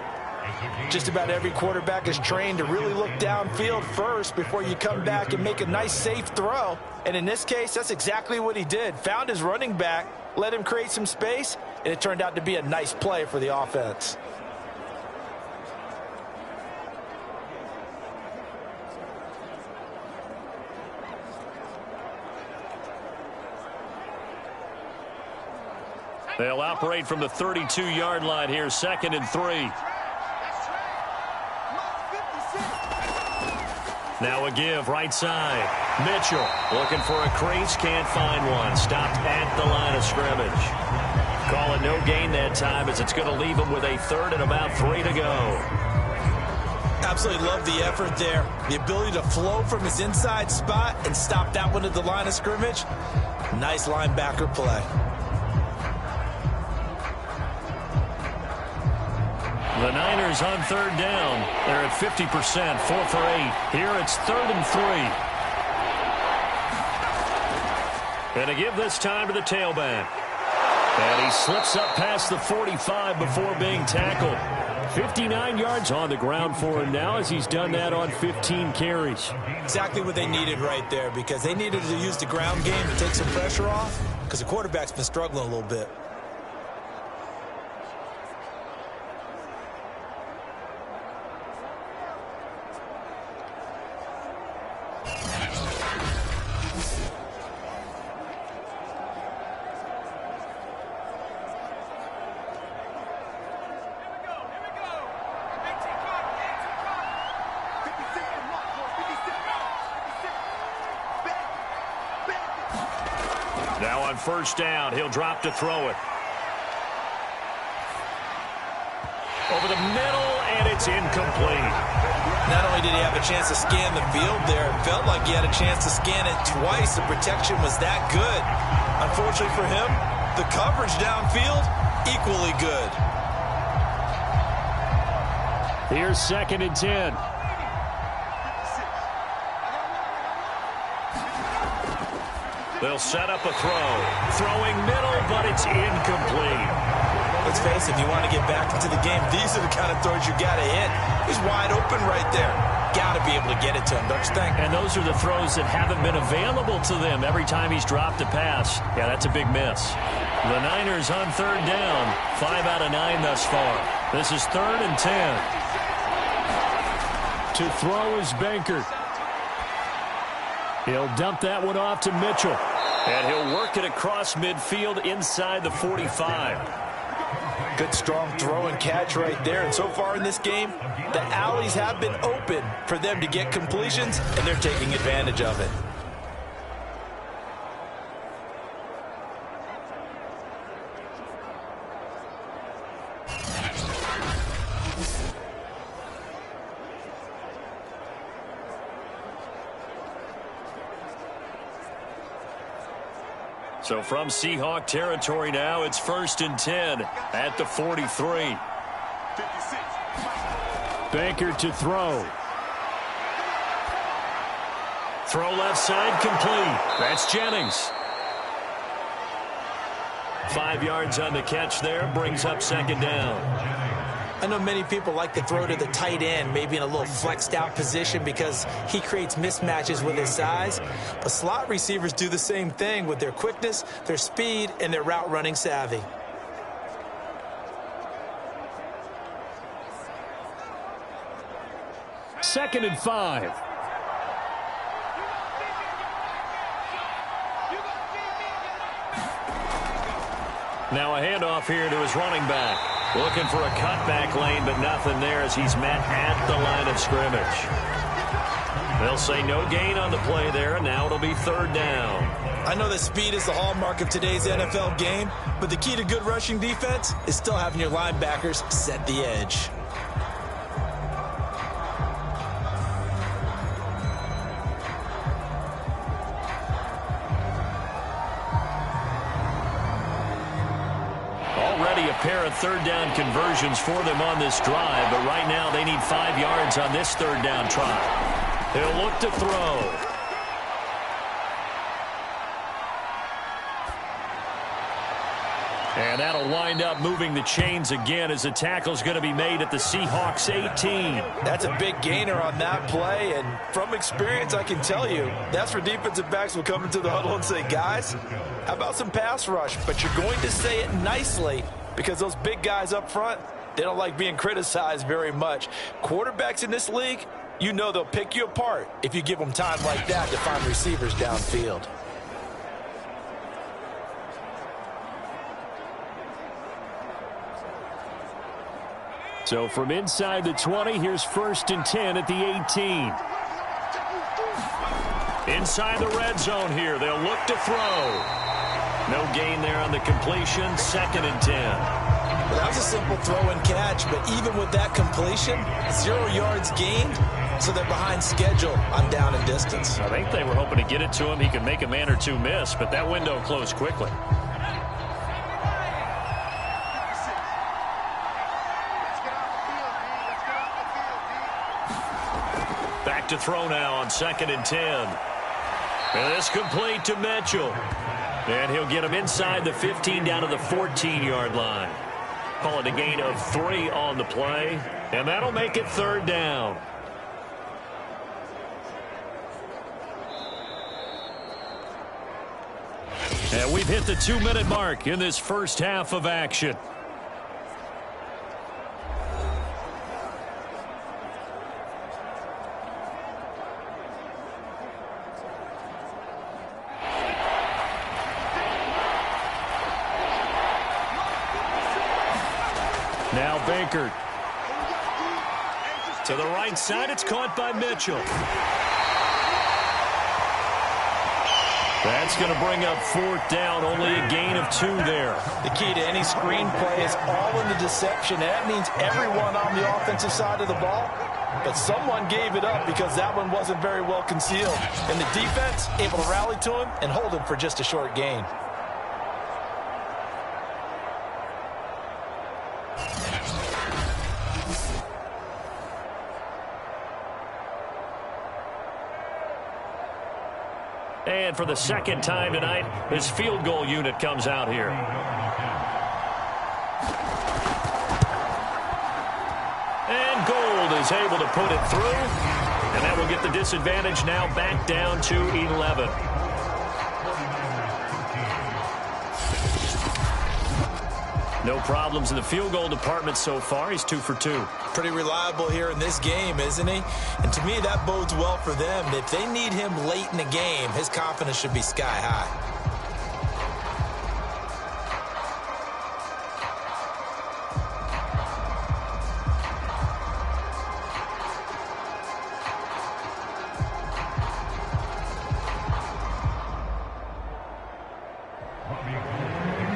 Just about every quarterback is trained to really look downfield first before you come back and make a nice, safe throw. And in this case, that's exactly what he did. Found his running back, let him create some space, and it turned out to be a nice play for the offense. They'll operate from the 32-yard line here, 2nd and 3. Now a give, right side. Mitchell looking for a crease, can't find one. Stopped at the line of scrimmage. Call it no gain that time as it's going to leave him with a 3rd and about 3 to go. Absolutely love the effort there. The ability to flow from his inside spot and stop that one at the line of scrimmage. Nice linebacker play. The Niners on 3rd down. They're at 50%, 4 for 8. Here it's 3rd and 3. And a give this time to the tailback. And he slips up past the 45 before being tackled. 59 yards on the ground for him now as he's done that on 15 carries. Exactly what they needed right there because they needed to use the ground game to take some pressure off because the quarterback's been struggling a little bit. Now on 1st down, he'll drop to throw it. Over the middle, and it's incomplete. Not only did he have a chance to scan the field there, it felt like he had a chance to scan it twice. The protection was that good. Unfortunately for him, the coverage downfield, equally good. Here's 2nd and 10. They'll set up a throw. Throwing middle, but it's incomplete. Let's face it, if you want to get back into the game, these are the kind of throws you got to hit. He's wide open right there. Got to be able to get it to him, don't you think? And those are the throws that haven't been available to them every time he's dropped a pass. Yeah, that's a big miss. The Niners on 3rd down. 5 out of 9 thus far. This is 3rd and 10. To throw is Bankert. He'll dump that one off to Mitchell. And he'll work it across midfield inside the 45. Good strong throw and catch right there. And so far in this game, the alleys have been open for them to get completions, and they're taking advantage of it. So from Seahawk territory now, it's 1st and 10 at the 43. Bankert to throw. Throw left side complete. That's Jennings. 5 yards on the catch there, brings up 2nd down. I know many people like to throw to the tight end, maybe in a little flexed out position because he creates mismatches with his size. But slot receivers do the same thing with their quickness, their speed, and their route running savvy. Second and 5. Now a handoff here to his running back. Looking for a cutback lane, but nothing there as he's met at the line of scrimmage. They'll say no gain on the play there, and now it'll be third down. I know that speed is the hallmark of today's NFL game, but the key to good rushing defense is still having your linebackers set the edge. Already a pair of third down conversions for them on this drive, but right now they need 5 yards on this third down try. He'll look to throw. And that'll wind up moving the chains again as the tackle's going to be made at the Seahawks 18. That's a big gainer on that play, and from experience I can tell you that's where defensive backs will come into the huddle and say, guys, how about some pass rush? But you're going to say it nicely because those big guys up front, they don't like being criticized very much. Quarterbacks in this league, you know they'll pick you apart if you give them time like that to find receivers downfield. So from inside the 20, here's 1st and 10 at the 18. Inside the red zone here, they'll look to throw. No gain there on the completion, 2nd and 10. Well, that was a simple throw and catch, but even with that completion, 0 yards gained, so they're behind schedule on down and distance. I think they were hoping to get it to him. He could make a man or two miss, but that window closed quickly. Back to throw now on 2nd and 10. And this complete to Mitchell. And he'll get him inside the 15 down to the 14-yard line. Call it a gain of 3 on the play. And that'll make it 3rd down. And we've hit the 2-minute mark in this first half of action. Now Baker. To the right side, it's caught by Mitchell. That's going to bring up 4th down, only a gain of 2 there. The key to any screen play is all in the deception, and that means everyone on the offensive side of the ball. But someone gave it up because that one wasn't very well concealed. And the defense able to rally to him and hold him for just a short gain. And for the 2nd time tonight, his field goal unit comes out here. And Gold is able to put it through. And that will get the disadvantage now back down to 11. No problems in the field goal department so far. He's 2 for 2. Pretty reliable here in this game, isn't he? And to me, that bodes well for them. If they need him late in the game, his confidence should be sky high.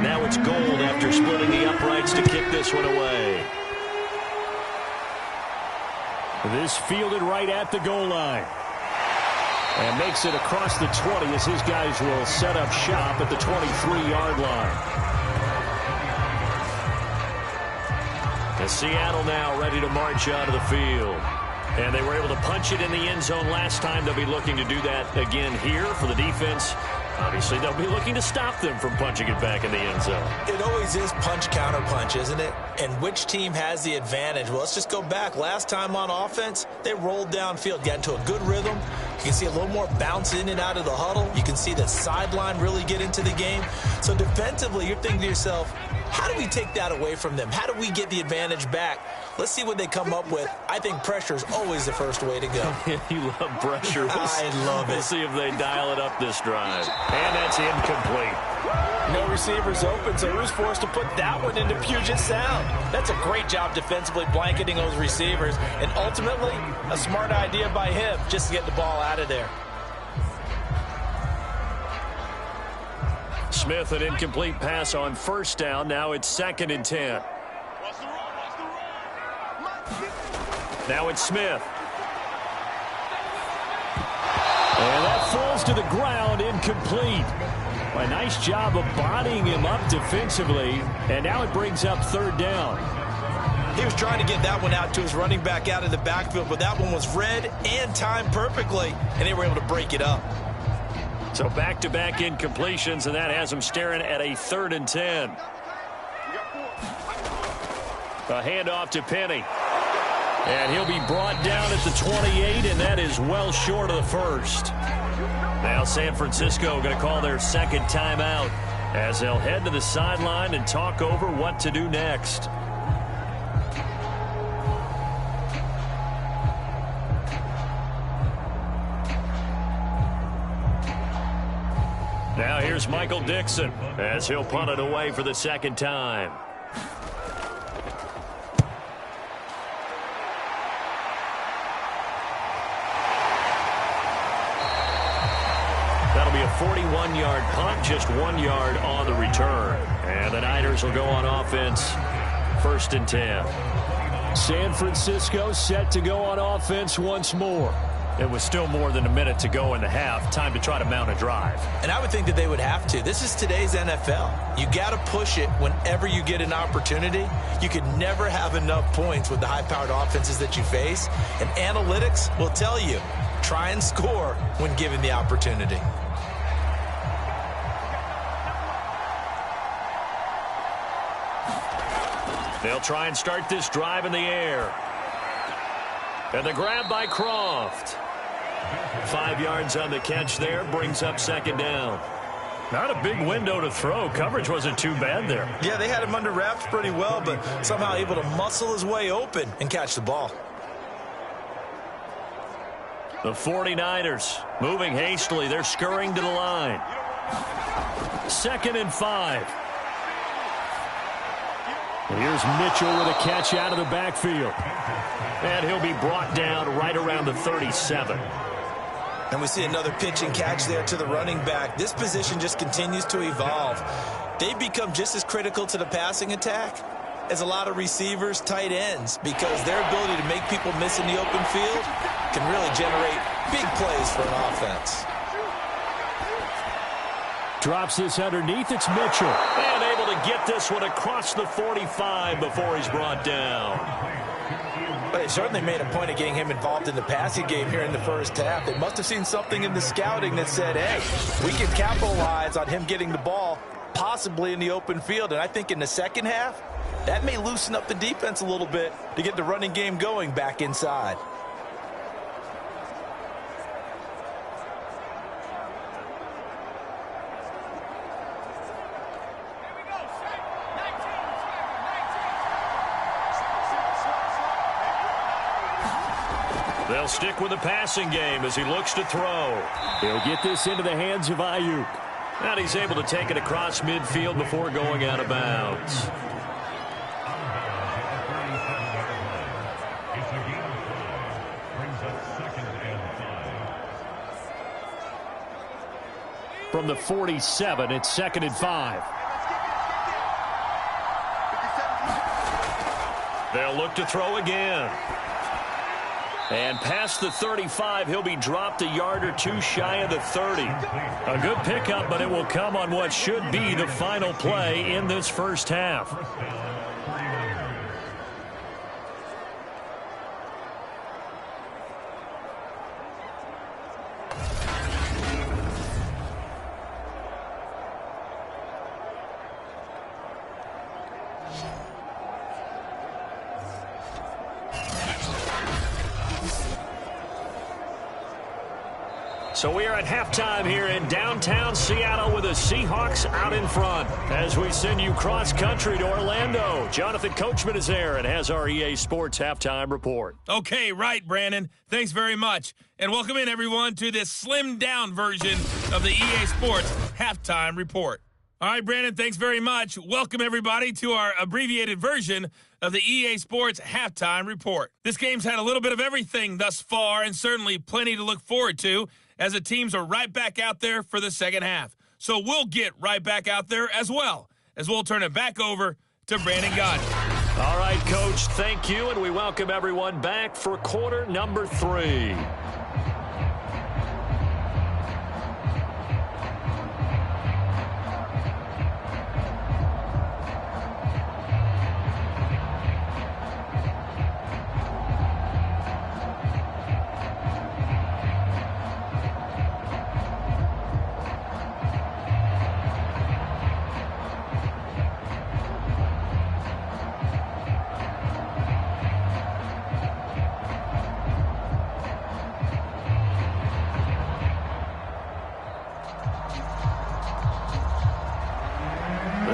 Now it's Gold after splitting the uprights to kick this one away. This fielded right at the goal line. And makes it across the 20 as his guys will set up shop at the 23-yard line. And Seattle now ready to march out of the field. And they were able to punch it in the end zone last time. They'll be looking to do that again here for the defense. Obviously, they'll be looking to stop them from punching it back in the end zone. It always is punch-counter-punch, isn't it? And which team has the advantage? Well, let's just go back. Last time on offense, they rolled downfield, got into a good rhythm. You can see a little more bounce in and out of the huddle. You can see the sideline really get into the game. So defensively, you're thinking to yourself, how do we take that away from them? How do we get the advantage back? Let's see what they come up with. I think pressure is always the first way to go. You love pressure. I love it. We'll see if they dial it up this drive. And that's incomplete. No receivers open, so who's forced to put that one into Puget Sound? That's a great job defensively blanketing those receivers, and ultimately, a smart idea by him just to get the ball out of there. Smith, an incomplete pass on first down. Now it's 2nd and 10. Now it's Smith. And that falls to the ground, incomplete. A nice job of bodying him up defensively, and now it brings up 3rd down. He was trying to get that one out to his running back out of the backfield, but that one was read and timed perfectly, and they were able to break it up. So back-to-back incompletions, and that has him staring at a 3rd and 10. A handoff to Penny. And he'll be brought down at the 28, and that is well short of the first. Now San Francisco going to call their 2nd timeout as they'll head to the sideline and talk over what to do next. Now here's Michael Dixon as he'll punt it away for the 2nd time. That'll be a 41-yard punt, just 1 yard on the return. And the Niners will go on offense, 1st and 10. San Francisco set to go on offense once more. It was still more than a minute to go in the half. Time to try to mount a drive. And I would think that they would have to. This is today's NFL. You got to push it whenever you get an opportunity. You could never have enough points with the high-powered offenses that you face. And analytics will tell you, try and score when given the opportunity. They'll try and start this drive in the air. And the grab by Croft. 5 yards on the catch there, brings up 2nd down. Not a big window to throw. Coverage wasn't too bad there. Yeah, they had him under wraps pretty well, but somehow able to muscle his way open and catch the ball. The 49ers moving hastily. They're scurrying to the line. 2nd and 5. Here's Mitchell with a catch out of the backfield. And he'll be brought down right around the 37. And we see another pitch and catch there to the running back. This position just continues to evolve. They've become just as critical to the passing attack as a lot of receivers, tight ends, because their ability to make people miss in the open field can really generate big plays for an offense. Drops this underneath. It's Mitchell. And able to get this one across the 45 before he's brought down. But they certainly made a point of getting him involved in the passing game here in the first half. They must have seen something in the scouting that said, hey, we can capitalize on him getting the ball possibly in the open field. And I think in the second half, that may loosen up the defense a little bit to get the running game going back inside. They'll stick with the passing game as he looks to throw. He'll get this into the hands of Ayuk. And he's able to take it across midfield before going out of bounds. From the 47, it's 2nd and 5. They'll look to throw again. And past the 35, he'll be dropped a yard or two shy of the 30. A good pickup, but it will come on what should be the final play in this first half. So we are at halftime here in downtown Seattle with the Seahawks out in front as we send you cross-country to Orlando. Jonathan Coachman is there and has our EA Sports halftime report. Okay, right, Brandon. Thanks very much. And welcome in, everyone, to this slimmed-down version of the EA Sports halftime report. All right, Brandon, thanks very much. Welcome, everybody, to our abbreviated version of the EA Sports Halftime Report. This game's had a little bit of everything thus far, and certainly plenty to look forward to, as the teams are right back out there for the second half. So we'll get right back out there as well, as we'll turn it back over to Brandon Gaudin. All right, Coach, thank you, and we welcome everyone back for quarter number 3.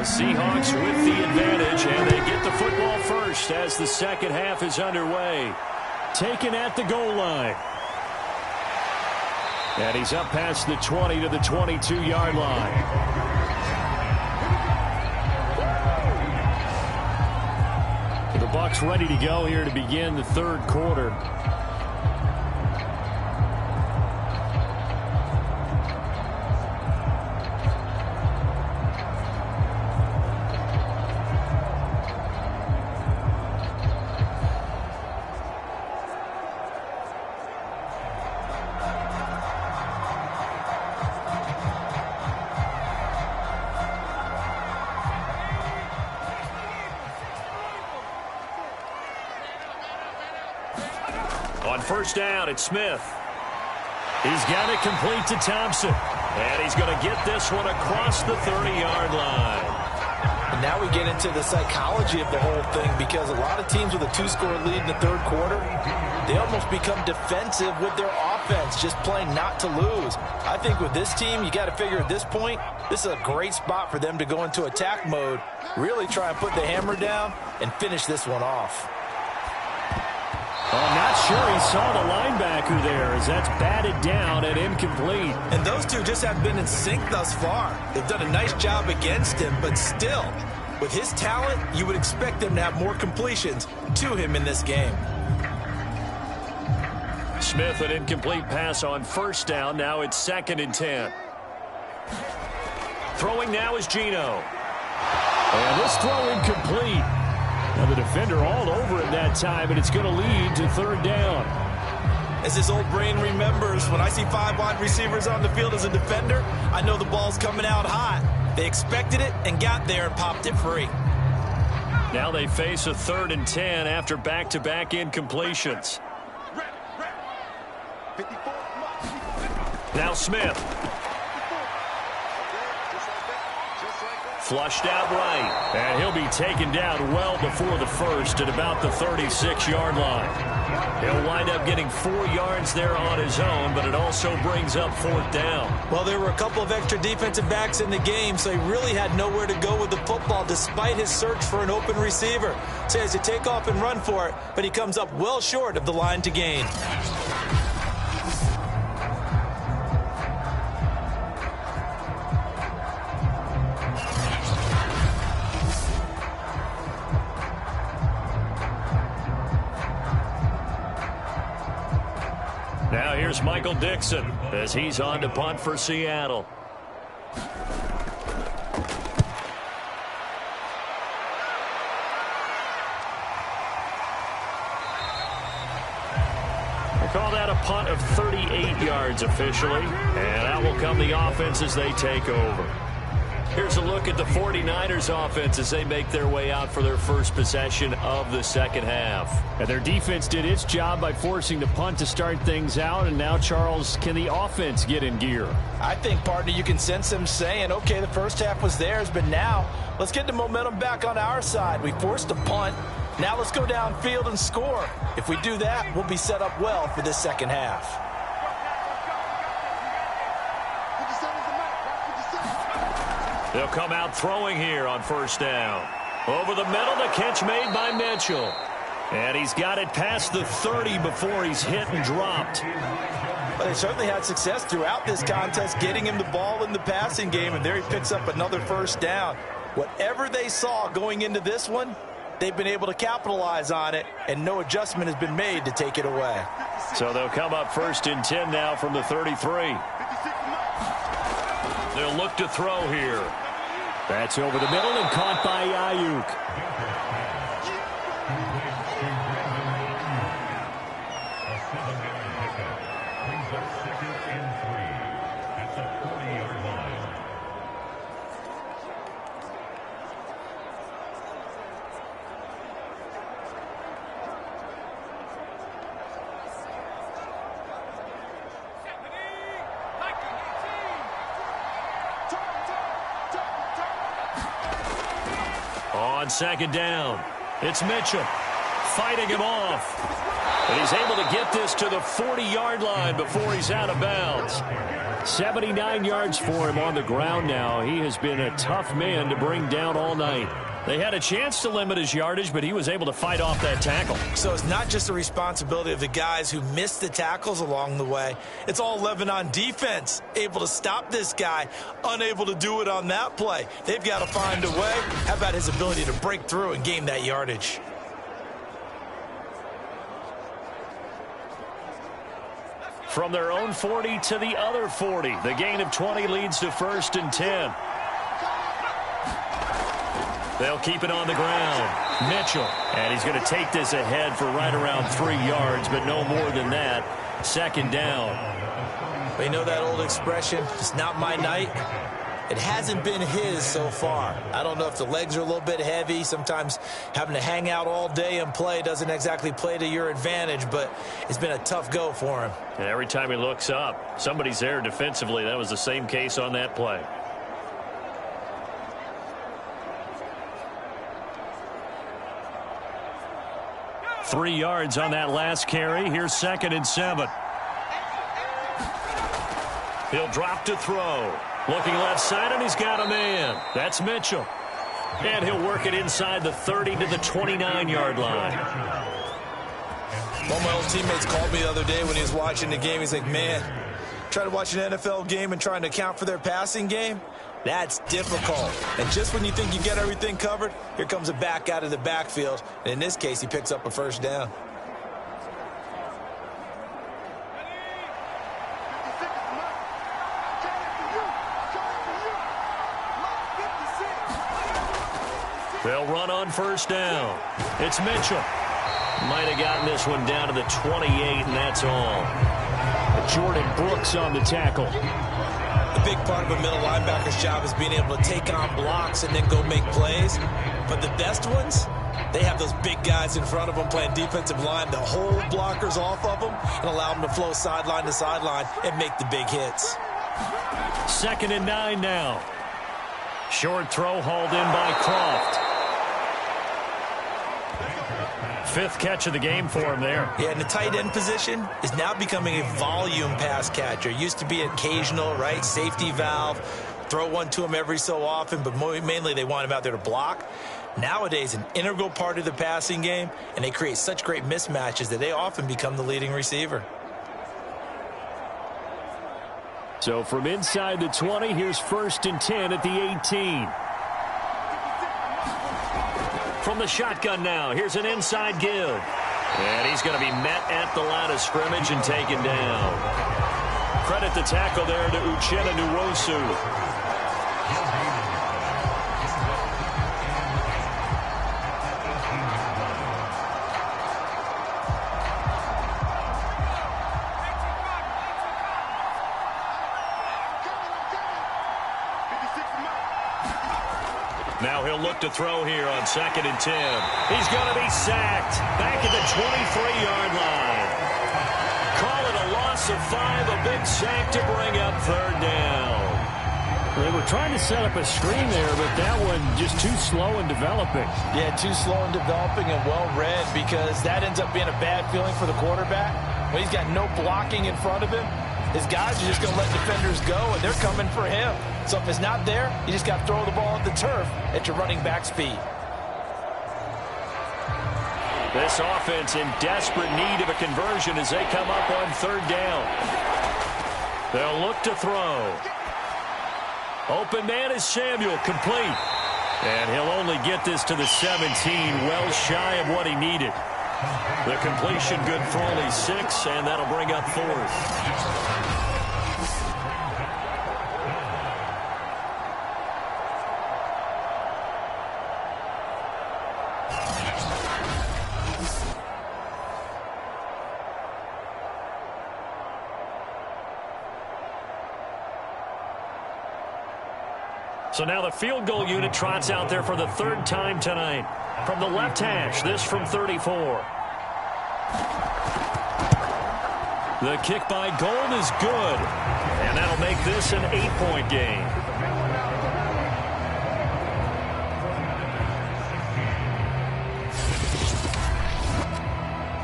Seahawks with the advantage, and they get the football first as the second half is underway. Taken at the goal line. And he's up past the 20 to the 22-yard line. The Bucs ready to go here to begin the third quarter. On first down, it's Smith. He's got it complete to Thompson. And he's going to get this one across the 30-yard line. And now we get into the psychology of the whole thing, because a lot of teams with a 2-score lead in the third quarter, they almost become defensive with their offense, just playing not to lose. I think with this team, you got to figure at this point, this is a great spot for them to go into attack mode, really try and put the hammer down and finish this one off. I'm not sure he saw the linebacker there, as that's batted down and incomplete. And those two just have been in sync thus far. They've done a nice job against him, but still, with his talent, you would expect them to have more completions to him in this game. Smith, an incomplete pass on first down. Now it's 2nd and 10. Throwing now is Geno. And this throw incomplete. Now the defender all over him that time, and it's going to lead to third down. As his old brain remembers, when I see 5 wide receivers on the field as a defender, I know the ball's coming out hot. They expected it and got there and popped it free. Now they face a 3rd and 10 after back-to-back incompletions. Now Smith. Flushed out right. And he'll be taken down well before the first at about the 36-yard line. He'll wind up getting 4 yards there on his own, but it also brings up 4th down. Well, there were a couple of extra defensive backs in the game, so he really had nowhere to go with the football despite his search for an open receiver. So he has to take off and run for it, but he comes up well short of the line to gain. Now here's Michael Dixon as he's on to punt for Seattle. They call that a punt of 38 yards officially, and out will come the offense as they take over. Here's a look at the 49ers offense as they make their way out for their first possession of the second half. And their defense did its job by forcing the punt to start things out. And now, Charles, can the offense get in gear? I think, partner, you can sense them saying, okay, the first half was theirs, but now let's get the momentum back on our side. We forced a punt. Now let's go downfield and score. If we do that, we'll be set up well for this second half. They'll come out throwing here on first down. Over the middle, the catch made by Mitchell. And he's got it past the 30 before he's hit and dropped. But they certainly had success throughout this contest, getting him the ball in the passing game, and there he picks up another first down. Whatever they saw going into this one, they've been able to capitalize on it, and no adjustment has been made to take it away. So they'll come up 1st and 10 now from the 33. They'll look to throw here. That's over the middle and caught by Ayuk. On 2nd down, it's Mitchell fighting him off. And he's able to get this to the 40-yard line before he's out of bounds. 79 yards for him on the ground now. He has been a tough man to bring down all night. They had a chance to limit his yardage, but he was able to fight off that tackle. So it's not just the responsibility of the guys who missed the tackles along the way. It's all Lebanon defense, able to stop this guy, unable to do it on that play. They've got to find a way. How about his ability to break through and gain that yardage? From their own 40 to the other 40. The gain of 20 leads to 1st and 10. They'll keep it on the ground. Mitchell. And he's going to take this ahead for right around 3 yards, but no more than that. 2nd down. But you know that old expression, it's not my night? It hasn't been his so far. I don't know if the legs are a little bit heavy. Sometimes having to hang out all day and play doesn't exactly play to your advantage, but it's been a tough go for him. And every time he looks up, somebody's there defensively. That was the same case on that play. Three yards on that last carry. Here's 2nd and 7. He'll drop to throw. Looking left side, and he's got a man. That's Mitchell. And he'll work it inside the 30 to the 29-yard line. One of my old teammates called me the other day when he was watching the game. He's like, man, trying to watch an NFL game and trying to account for their passing game, that's difficult. And just when you think you get everything covered, here comes a back out of the backfield. And in this case, he picks up a first down. They'll run on 1st down. It's Mitchell. Might have gotten this one down to the 28, and that's all. Jordan Brooks on the tackle. A big part of a middle linebacker's job is being able to take on blocks and then go make plays. But the best ones, they have those big guys in front of them playing defensive line to hold blockers off of them and allow them to flow sideline to sideline and make the big hits. 2nd and 9 now. Short throw hauled in by Croft. 5th catch of the game for him there. Yeah, and the tight end position is now becoming a volume pass catcher. Used to be occasional, right? Safety valve. Throw one to him every so often, but mainly they want him out there to block. Nowadays, an integral part of the passing game, and they create such great mismatches that they often become the leading receiver. So from inside the 20, here's 1st and 10 at the 18. From the shotgun now, here's an inside give. And he's going to be met at the line of scrimmage and taken down. Credit the tackle there to Uchenna Nwosu. Now he'll look to throw here on 2nd and 10. He's going to be sacked back at the 23-yard line. Call it a loss of 5, a big sack to bring up 3rd down. They were trying to set up a screen there, but that one just too slow in developing. Yeah, too slow in developing and well-read, because that ends up being a bad feeling for the quarterback. When he's got no blocking in front of him, his guys are just going to let defenders go, and they're coming for him. So if it's not there, you just got to throw the ball at the turf at your running back speed. This offense in desperate need of a conversion as they come up on 3rd down. They'll look to throw. Open man is Samuel, complete. And he'll only get this to the 17, well shy of what he needed. The completion good for only 6, and that'll bring up 4th. So now the field goal unit trots out there for the 3rd time tonight. From the left hash, this from 34. The kick by Gold is good. And that'll make this an 8-point game.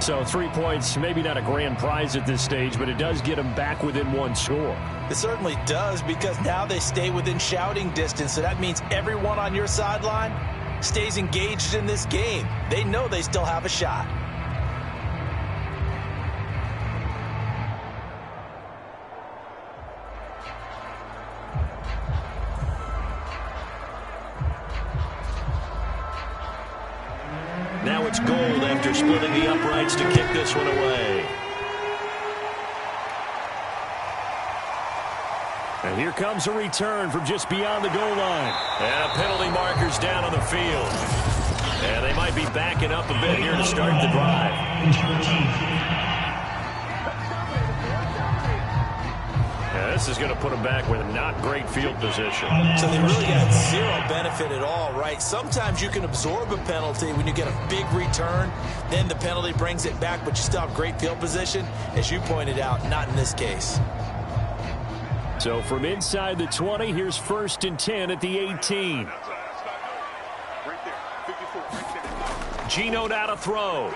So 3 points, maybe not a grand prize at this stage, but it does get them back within 1 score. It certainly does, because now they stay within shouting distance, so that means everyone on your sideline stays engaged in this game. They know they still have a shot. Now it's Gold after splitting the uprights to kick this one away. And here comes a return from just beyond the goal line. And a penalty marker's down on the field. And they might be backing up a bit here to start the drive. And this is going to put them back with not great field position. So they really got zero benefit at all, right? Sometimes you can absorb a penalty when you get a big return. Then the penalty brings it back, but you still have great field position. As you pointed out, not in this case. So from inside the 20, here's 1st and 10 at the 18. Geno now to throw.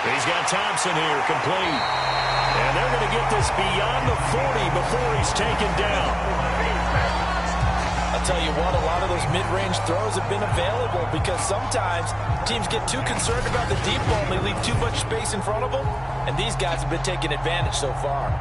He's got Thompson here, complete. And they're going to get this beyond the 40 before he's taken down. I'll tell you what, a lot of those mid-range throws have been available because sometimes teams get too concerned about the deep ball and they leave too much space in front of them. And these guys have been taking advantage so far.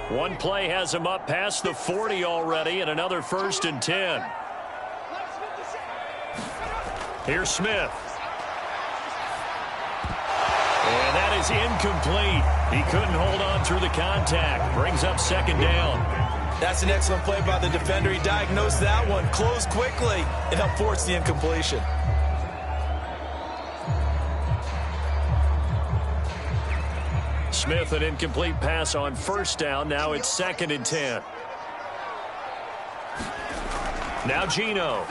One play has him up past the 40 already, and another 1st and 10. Here's Smith. And that is incomplete. He couldn't hold on through the contact. Brings up 2nd down. That's an excellent play by the defender. He diagnosed that one, closed quickly, and helped force the incompletion. Smith, an incomplete pass on 1st down. Now it's 2nd and 10. Now Geno.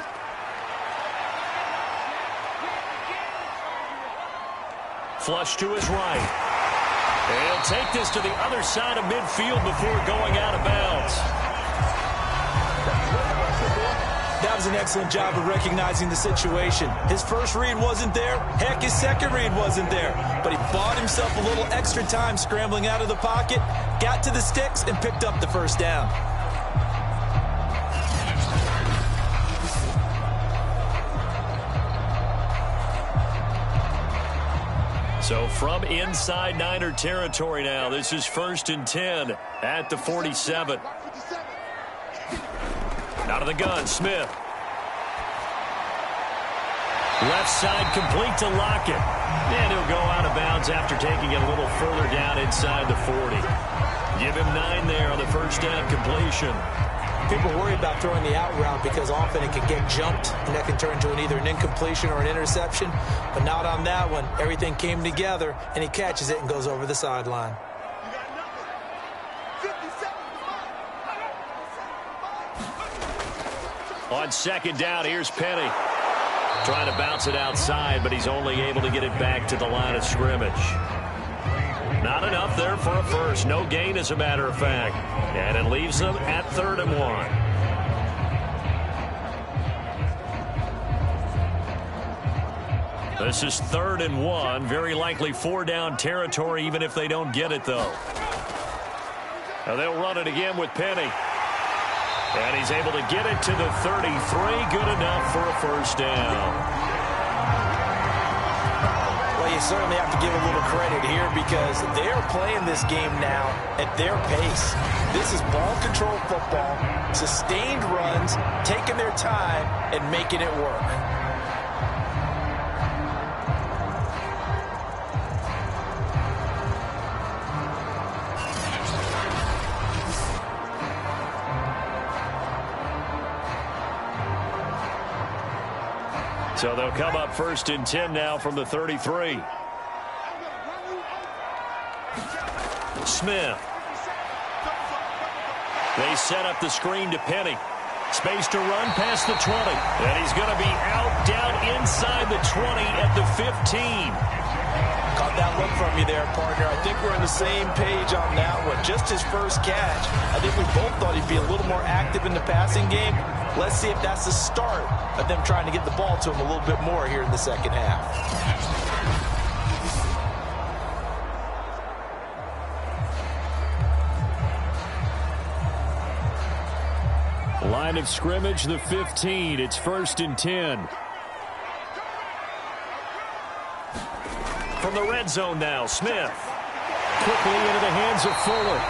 Flush to his right. And he'll take this to the other side of midfield before going out of bounds. That was an excellent job of recognizing the situation. His first read wasn't there. Heck, his second read wasn't there. But he bought himself a little extra time scrambling out of the pocket, got to the sticks, and picked up the 1st down. So from inside Niner territory now, this is 1st and 10 at the 47. Out of the gun, Smith. Left side complete to Lockett. And he'll go out of bounds after taking it a little further down inside the 40. Give him 9 there on the 1st down completion. People worry about throwing the out route because often it can get jumped, and that can turn into either an incompletion or an interception. But not on that one. Everything came together, and he catches it and goes over the sideline. On 2nd down, here's Penny. Trying to bounce it outside, but he's only able to get it back to the line of scrimmage. Not enough there for a first. No gain, as a matter of fact. And it leaves them at 3rd and 1. This is 3rd and 1. Very likely 4-down territory, even if they don't get it, though. Now they'll run it again with Penny. And he's able to get it to the 33. Good enough for a first down. Well, you certainly have to give a little credit here because they're playing this game now at their pace. This is ball control football, sustained runs, taking their time, and making it work. So they'll come up 1st and 10 now from the 33. Smith. They set up the screen to Penny. Space to run past the 20. And he's going to be out down inside the 20 at the 15. Caught that look from you there, partner. I think we're on the same page on that one. Just his first catch. I think we both thought he'd be a little more active in the passing game. Let's see if that's the start of them trying to get the ball to him a little bit more here in the second half. Line of scrimmage, the 15. It's 1st and 10. From the red zone now, Smith. Quickly into the hands of Fuller.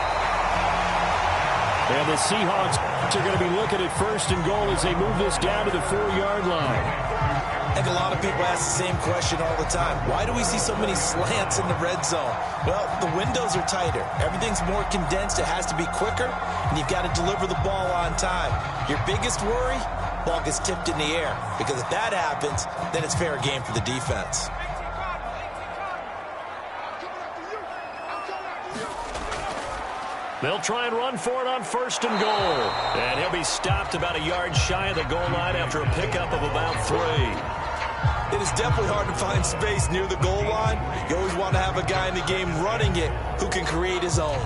And the Seahawks are going to be looking at 1st and goal as they move this down to the 4-yard line. I think a lot of people ask the same question all the time. Why do we see so many slants in the red zone? Well, the windows are tighter. Everything's more condensed. It has to be quicker, and you've got to deliver the ball on time. Your biggest worry, ball gets tipped in the air, because if that happens, then it's fair game for the defense. They'll try and run for it on 1st and goal. And he'll be stopped about a yard shy of the goal line after a pickup of about 3. It is definitely hard to find space near the goal line. You always want to have a guy in the game running it who can create his own.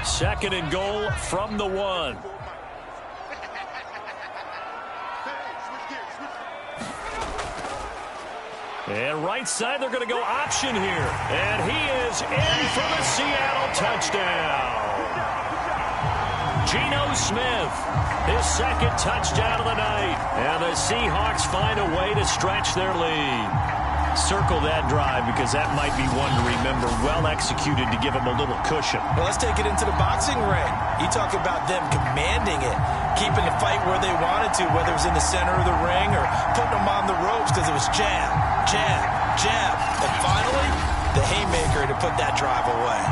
Second and goal from the 1. And right side, they're going to go option here. And he is in for the Seattle touchdown. Geno Smith, his second touchdown of the night. And the Seahawks find a way to stretch their lead. Circle that drive because that might be one to remember. Well executed to give them a little cushion. Well, let's take it into the boxing ring. You talk about them commanding it, keeping the fight where they wanted to, whether it was in the center of the ring or putting them on the ropes because it was jab, jab, jab. And finally, the haymaker to put that drive away.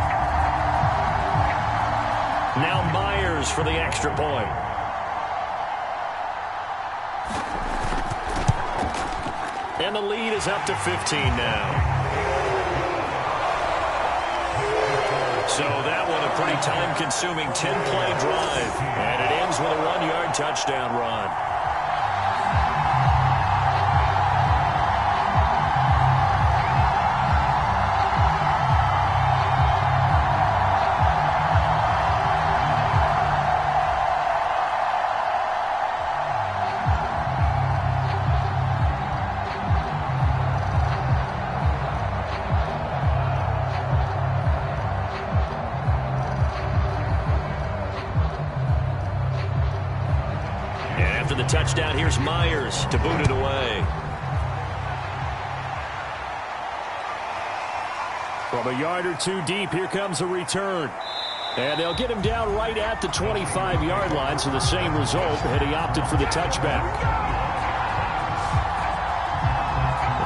Now Myers for the extra point. And the lead is up to 15 now. So that one a pretty time-consuming 10-play drive. And it ends with a 1-yard touchdown run. The touchdown, here's Myers to boot it away. From a yard or two deep, here comes a return. And they'll get him down right at the 25-yard line, so the same result, and he opted for the touchback.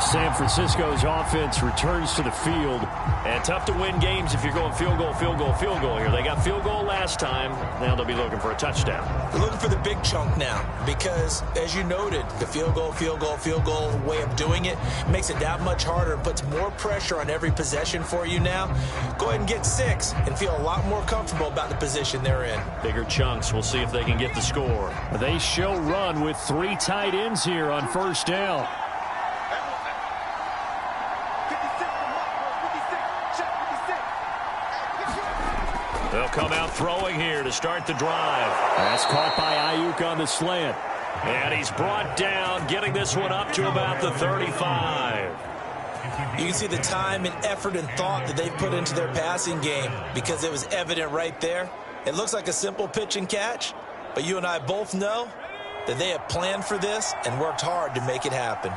San Francisco's offense returns to the field. And tough to win games if you're going field goal, field goal, field goal here. They got field goal last time. Now they'll be looking for a touchdown. They're looking for the big chunk now because, as you noted, the field goal, field goal, field goal way of doing it makes it that much harder and puts more pressure on every possession for you now. Go ahead and get 6 and feel a lot more comfortable about the position they're in. Bigger chunks. We'll see if they can get the score. They show run with 3 tight ends here on first down. They'll come out throwing here to start the drive. That's caught by Ayuk on the slant. And he's brought down, getting this one up to about the 35. You can see the time and effort and thought that they've put into their passing game because it was evident right there. It looks like a simple pitch and catch, but you and I both know that they have planned for this and worked hard to make it happen.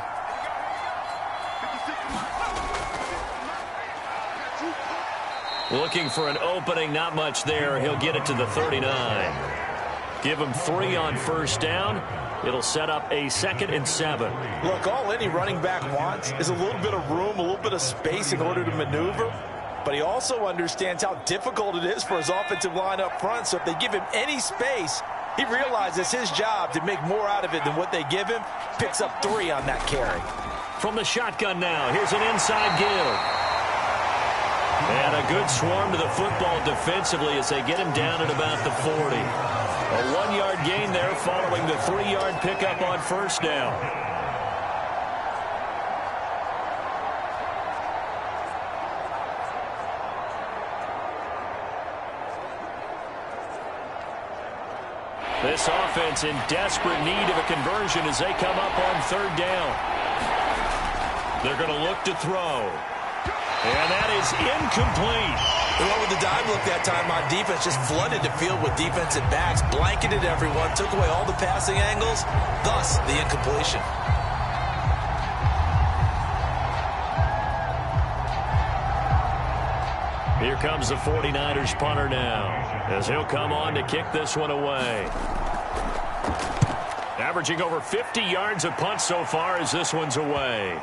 Looking for an opening, not much there. He'll get it to the 39. Give him 3 on first down. It'll set up a 2nd and 7. Look, all any running back wants is a little bit of room, a little bit of space in order to maneuver. But he also understands how difficult it is for his offensive line up front. So if they give him any space, he realizes his job to make more out of it than what they give him. Picks up 3 on that carry. From the shotgun now, here's an inside give. And a good swarm to the football defensively as they get him down at about the 40. A 1-yard gain there following the 3-yard pickup on first down. This offense in desperate need of a conversion as they come up on 3rd down. They're going to look to throw. And that is incomplete. Well, with the dive look that time on defense, just flooded the field with defensive backs, blanketed everyone, took away all the passing angles, thus the incompletion. Here comes the 49ers punter now, as he'll come on to kick this one away. Averaging over 50 yards a punt so far as this one's away.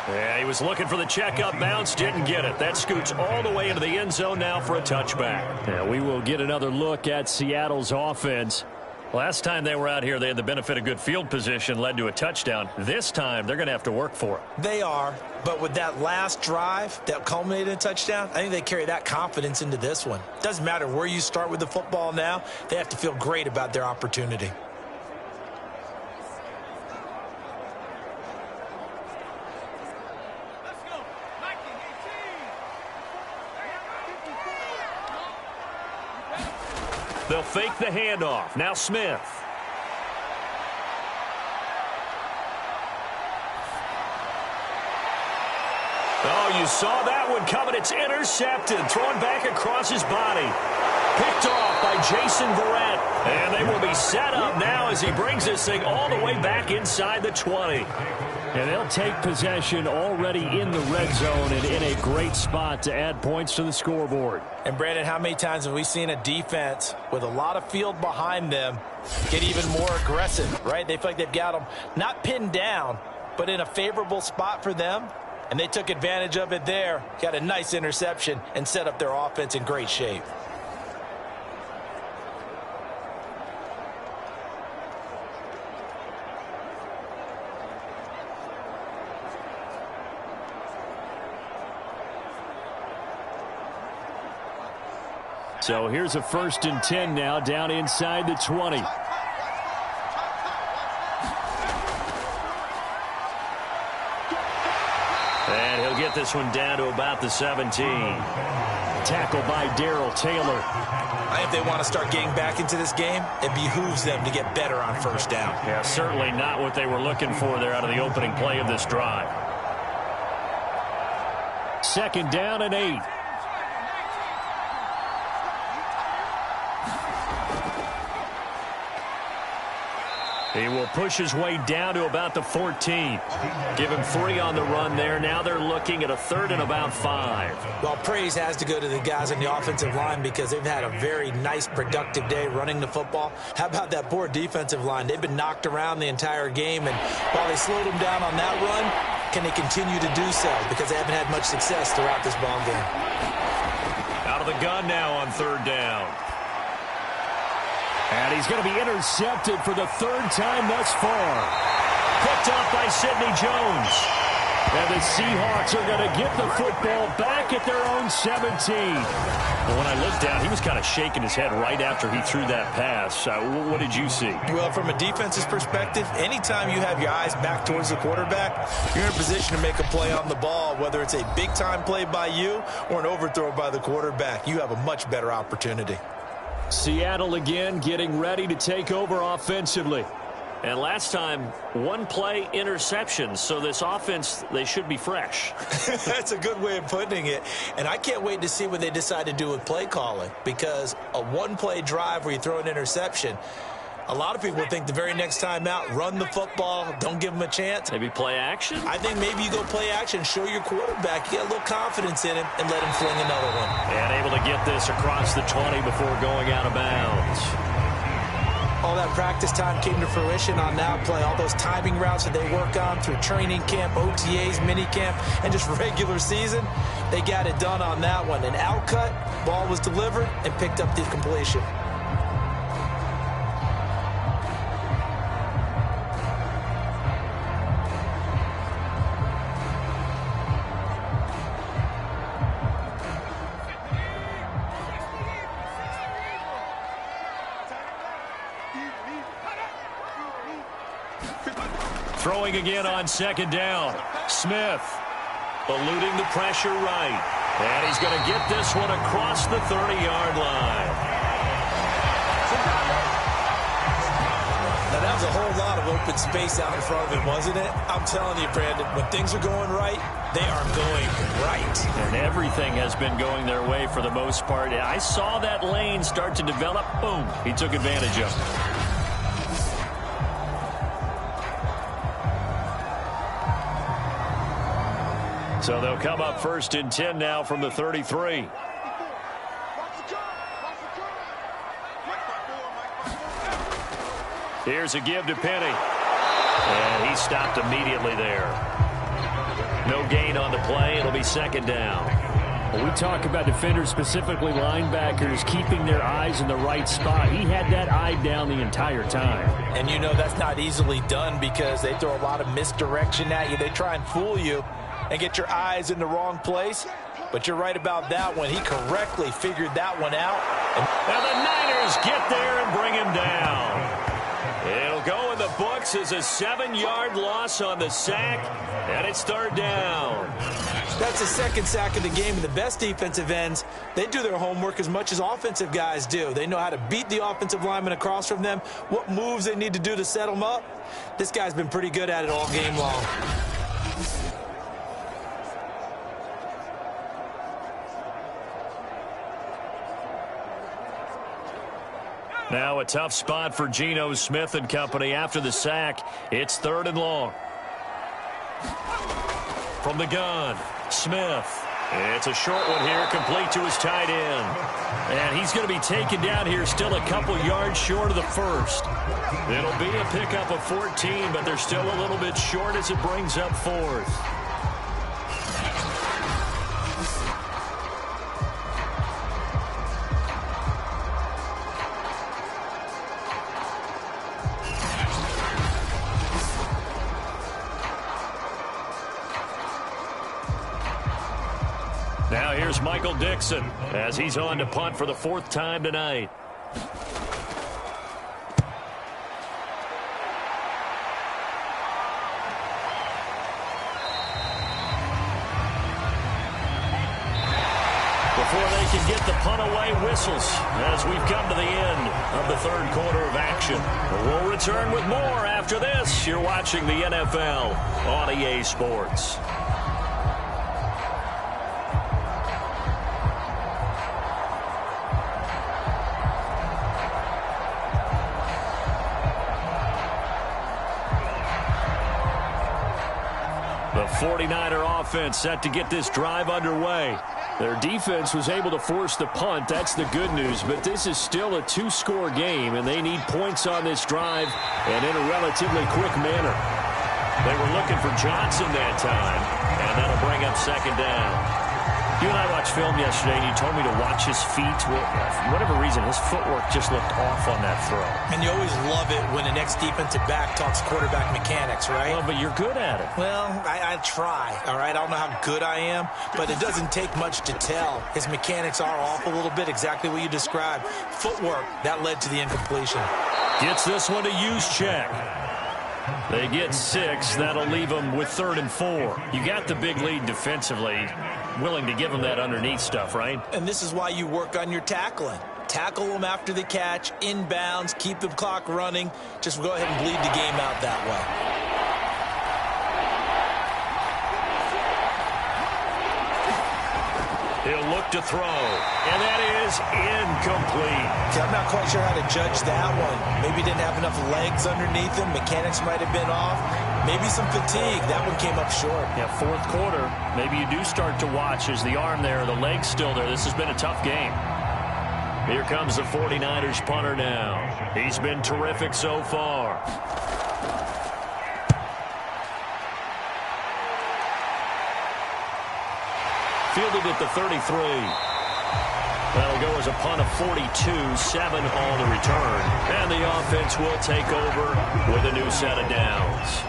Yeah, he was looking for the checkup bounce, didn't get it. That scoots all the way into the end zone now for a touchback. Yeah, we will get another look at Seattle's offense. Last time they were out here, they had the benefit of good field position, led to a touchdown. This time, they're going to have to work for it. They are, but with that last drive that culminated in a touchdown, I think they carry that confidence into this one. Doesn't matter where you start with the football now, they have to feel great about their opportunity. They'll fake the handoff. Now Smith. Oh, you saw that one coming. It's intercepted. Thrown back across his body. Picked off by Jason Verrett. And they will be set up now as he brings this thing all the way back inside the 20. And they'll take possession already in the red zone and in a great spot to add points to the scoreboard. And, Brandon, how many times have we seen a defense with a lot of field behind them get even more aggressive, right? They feel like they've got them not pinned down, but in a favorable spot for them. And they took advantage of it there, got a nice interception, and set up their offense in great shape. So here's a 1st and 10 now down inside the 20. And he'll get this one down to about the 17. Tackled by Darrell Taylor. I think they want to start getting back into this game. It behooves them to get better on first down. Yeah, certainly not what they were looking for there out of the opening play of this drive. 2nd down and 8. He will push his way down to about the 14. Give him 3 on the run there. Now they're looking at a 3rd and about 5. Well, praise has to go to the guys on the offensive line because they've had a very nice, productive day running the football. How about that poor defensive line? They've been knocked around the entire game, and while they slowed them down on that run, can they continue to do so? Because they haven't had much success throughout this ball game. Out of the gun now on 3rd down. And he's going to be intercepted for the 3rd time thus far. Picked up by Sidney Jones. And the Seahawks are going to get the football back at their own 17. Well, when I looked down, he was kind of shaking his head right after he threw that pass. What did you see? Well, from a defense's perspective, anytime you have your eyes back towards the quarterback, you're in a position to make a play on the ball, whether it's a big-time play by you or an overthrow by the quarterback. You have a much better opportunity. Seattle again getting ready to take over offensively. And last time, one play interception. So this offense, they should be fresh. That's a good way of putting it. And I can't wait to see what they decide to do with play calling, because a one-play drive where you throw an interception, a lot of people think the very next time out, run the football, don't give them a chance. Maybe play action? I think maybe you go play action, show your quarterback, you get a little confidence in him, and let him fling another one. And able to get this across the 20 before going out of bounds. All that practice time came to fruition on that play. All those timing routes that they work on through training camp, OTAs, mini camp, and just regular season, they got it done on that one. An outcut, ball was delivered, and picked up the completion. Throwing again on second down. Smith eluding the pressure right. And he's going to get this one across the 30-yard line. Now, that was a whole lot of open space out in front of him, wasn't it? I'm telling you, Brandon, when things are going right, they are going right. And everything has been going their way for the most part. I saw that lane start to develop. Boom. He took advantage of it. So they'll come up 1st and 10 now from the 33. Here's a give to Penny. And he stopped immediately there. No gain on the play. It'll be 2nd down. Well, we talk about defenders, specifically linebackers, keeping their eyes in the right spot. He had that eye down the entire time. And you know that's not easily done because they throw a lot of misdirection at you. They try and fool you and get your eyes in the wrong place. But you're right about that one. He correctly figured that one out. And the Niners get there and bring him down. It'll go in the books as a 7-yard loss on the sack, and it's 3rd down. That's the 2nd sack of the game, and the best defensive ends, they do their homework as much as offensive guys do. They know how to beat the offensive lineman across from them, what moves they need to do to set them up. This guy's been pretty good at it all game long. Now a tough spot for Geno Smith and company after the sack. It's 3rd and long. From the gun, Smith. It's a short one here, complete to his tight end. And he's going to be taken down here still a couple yards short of the 1st. It'll be a pickup of 14, but they're still a little bit short as it brings up 4th. Now here's Michael Dixon as he's on to punt for the 4th time tonight. Before they can get the punt away, whistles as we've come to the end of the 3rd quarter of action. We'll return with more after this. You're watching the NFL on EA Sports. The 49er offense set to get this drive underway. Their defense was able to force the punt. That's the good news. But this is still a 2-score game, and they need points on this drive and in a relatively quick manner. They were looking for Johnson that time, and that'll bring up 2nd down. You and I watched film yesterday, and you told me to watch his feet. Well, for whatever reason, his footwork just looked off on that throw. And you always love it when the next defensive back talks quarterback mechanics, right? Well, but you're good at it. Well, I try, all right? I don't know how good I am, but it doesn't take much to tell. His mechanics are off a little bit, exactly what you described. Footwork, that led to the incompletion. Gets this one to use check. They get 6. That'll leave them with 3rd and 4. You got the big lead defensively. Willing to give them that underneath stuff, right? And this is why you work on your tackling. Tackle them after the catch, inbounds, keep the clock running. Just go ahead and bleed the game out that way. He'll look to throw, and that is incomplete. See, I'm not quite sure how to judge that one. Maybe didn't have enough legs underneath him. Mechanics might have been off. Maybe some fatigue. That one came up short. Yeah, 4th quarter. Maybe you do start to watch as the arm there, the leg's still there. This has been a tough game. Here comes the 49ers punter now. He's been terrific so far. Fielded at the 33. That'll go as a punt of 42, 7 on the return. And the offense will take over with a new set of downs.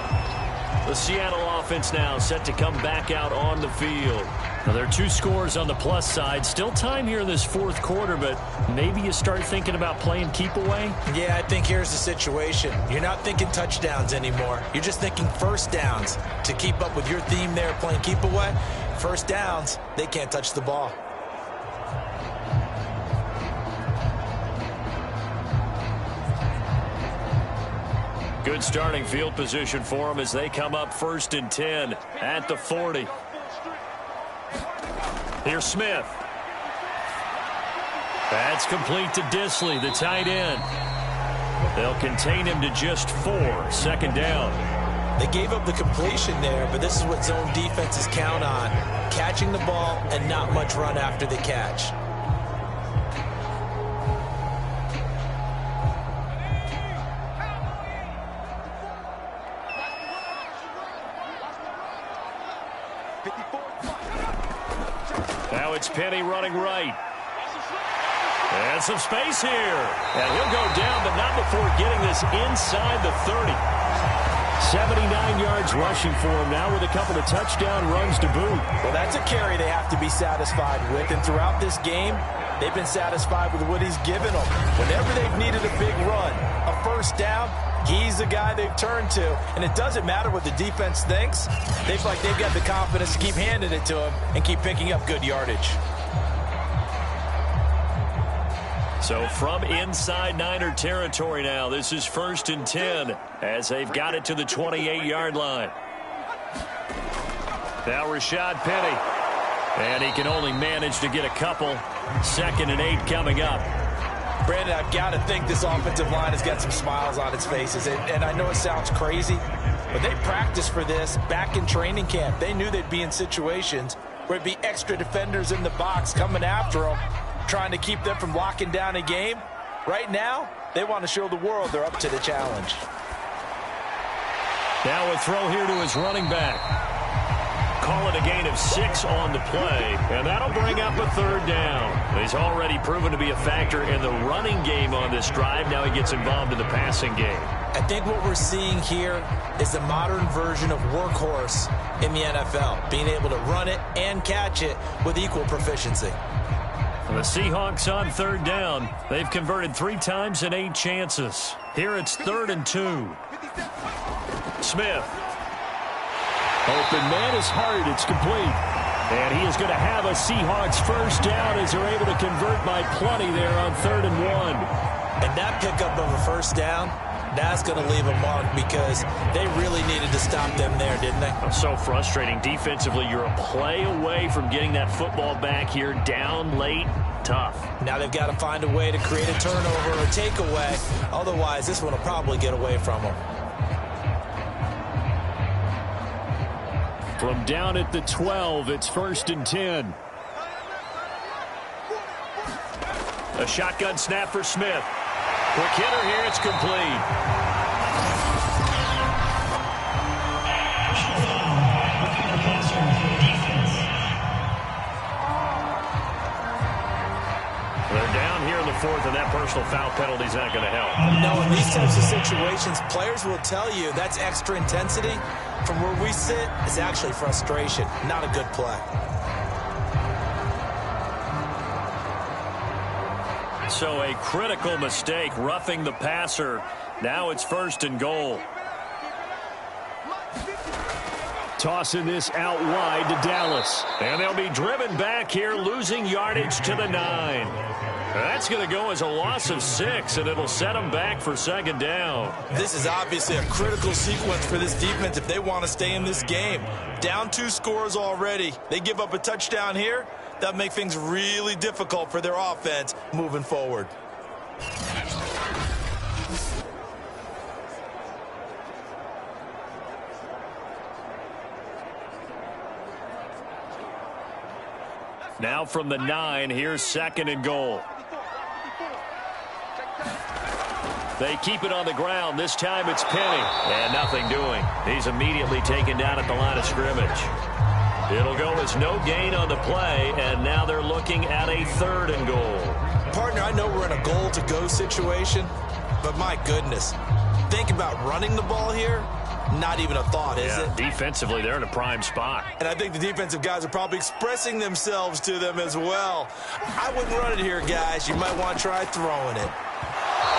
The Seattle offense now set to come back out on the field. Now, there are 2 scores on the plus side. Still time here in this 4th quarter, but maybe you start thinking about playing keep away? Yeah, I think here's the situation. You're not thinking touchdowns anymore. You're just thinking first downs. To keep up with your theme there, playing keep away, first downs, they can't touch the ball. Good starting field position for them as they come up 1st and 10 at the 40. Here's Smith. That's complete to Disley, the tight end. They'll contain him to just 4, 2nd down. They gave up the completion there, but this is what zone defenses count on. Catching the ball and not much run after the catch. Now it's Penny running right. And some space here. And he'll go down, but not before getting this inside the 30. 79 yards rushing for him now with a couple of touchdown runs to boot. Well, that's a carry they have to be satisfied with. And throughout this game, they've been satisfied with what he's given them. Whenever they've needed a big run, a first down, he's the guy they've turned to. And it doesn't matter what the defense thinks. They feel like they've got the confidence to keep handing it to him and keep picking up good yardage. So from inside Niner territory now, this is 1st and 10 as they've got it to the 28-yard line. Now Rashad Penny. And he can only manage to get a couple. 2nd and 8 coming up. Brandon, I've got to think this offensive line has got some smiles on its faces. And I know it sounds crazy, but they practiced for this back in training camp. They knew they'd be in situations where it'd be extra defenders in the box coming after them, trying to keep them from locking down a game. Right now, they want to show the world they're up to the challenge. Now a throw here to his running back. Call it a gain of 6 on the play, and that'll bring up a 3rd down. He's already proven to be a factor in the running game on this drive. Now he gets involved in the passing game. I think what we're seeing here is the modern version of workhorse in the NFL, being able to run it and catch it with equal proficiency. The Seahawks on 3rd down. They've converted 3 times in 8 chances. Here it's 3rd and 2. Smith. Open man is hard. It's complete. And he is going to have a Seahawks first down as they're able to convert by plenty there on 3rd and 1. And that pickup of a first down, that's going to leave a mark because they really needed to stop them there, didn't they? So frustrating. Defensively, you're a play away from getting that football back here. Down late, tough. Now they've got to find a way to create a turnover or takeaway. Otherwise, this one will probably get away from them. From down at the 12, it's 1st and 10. A shotgun snap for Smith. Quick hitter here, it's complete. They're down here in the 4th, and that personal foul penalty is not going to help. No, in these types of situations, players will tell you that's extra intensity. From where we sit, it's actually frustration, not a good play. So a critical mistake, roughing the passer. Now it's 1st and goal. Tossing this out wide to Dallas. And they'll be driven back here, losing yardage to the 9. That's going to go as a loss of 6, and it'll set them back for second down. This is obviously a critical sequence for this defense if they want to stay in this game. Down 2 scores already. They give up a touchdown here. That'll make things really difficult for their offense moving forward. Now from the 9, here's 2nd and goal. They keep it on the ground. This time it's Penny. And nothing doing. He's immediately taken down at the line of scrimmage. It'll go as no gain on the play, and now they're looking at a 3rd and goal. Partner, I know we're in a goal-to-go situation, but my goodness, think about running the ball here. Not even a thought, is it? Defensively, they're in a prime spot. And I think the defensive guys are probably expressing themselves to them as well. I wouldn't run it here, guys. You might want to try throwing it.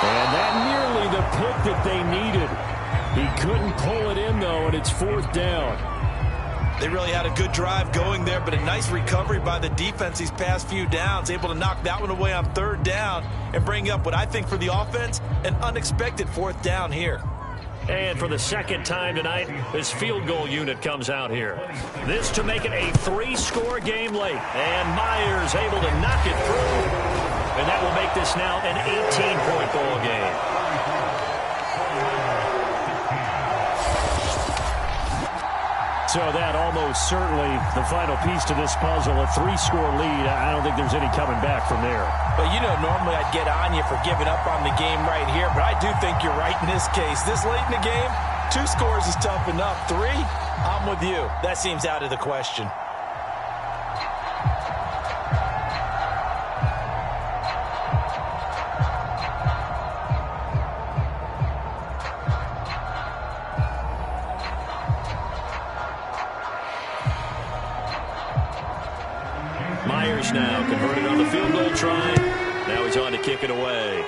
And that nearly the pick that they needed. He couldn't pull it in, though, and it's 4th down. They really had a good drive going there, but a nice recovery by the defense these past few downs, able to knock that one away on 3rd down and bring up what I think for the offense, an unexpected 4th down here. And for the 2nd time tonight, this field goal unit comes out here. This to make it a 3-score game late. And Myers able to knock it through. And that will make this now an 18-point ball game. So that almost certainly the final piece to this puzzle, a 3-score lead. I don't think there's any coming back from there. But, you know, normally I'd get on you for giving up on the game right here, but I do think you're right in this case. This late in the game, 2 scores is tough enough. 3, I'm with you. That seems out of the question. Myers now converted on the field goal try. Now he's on to kick it away.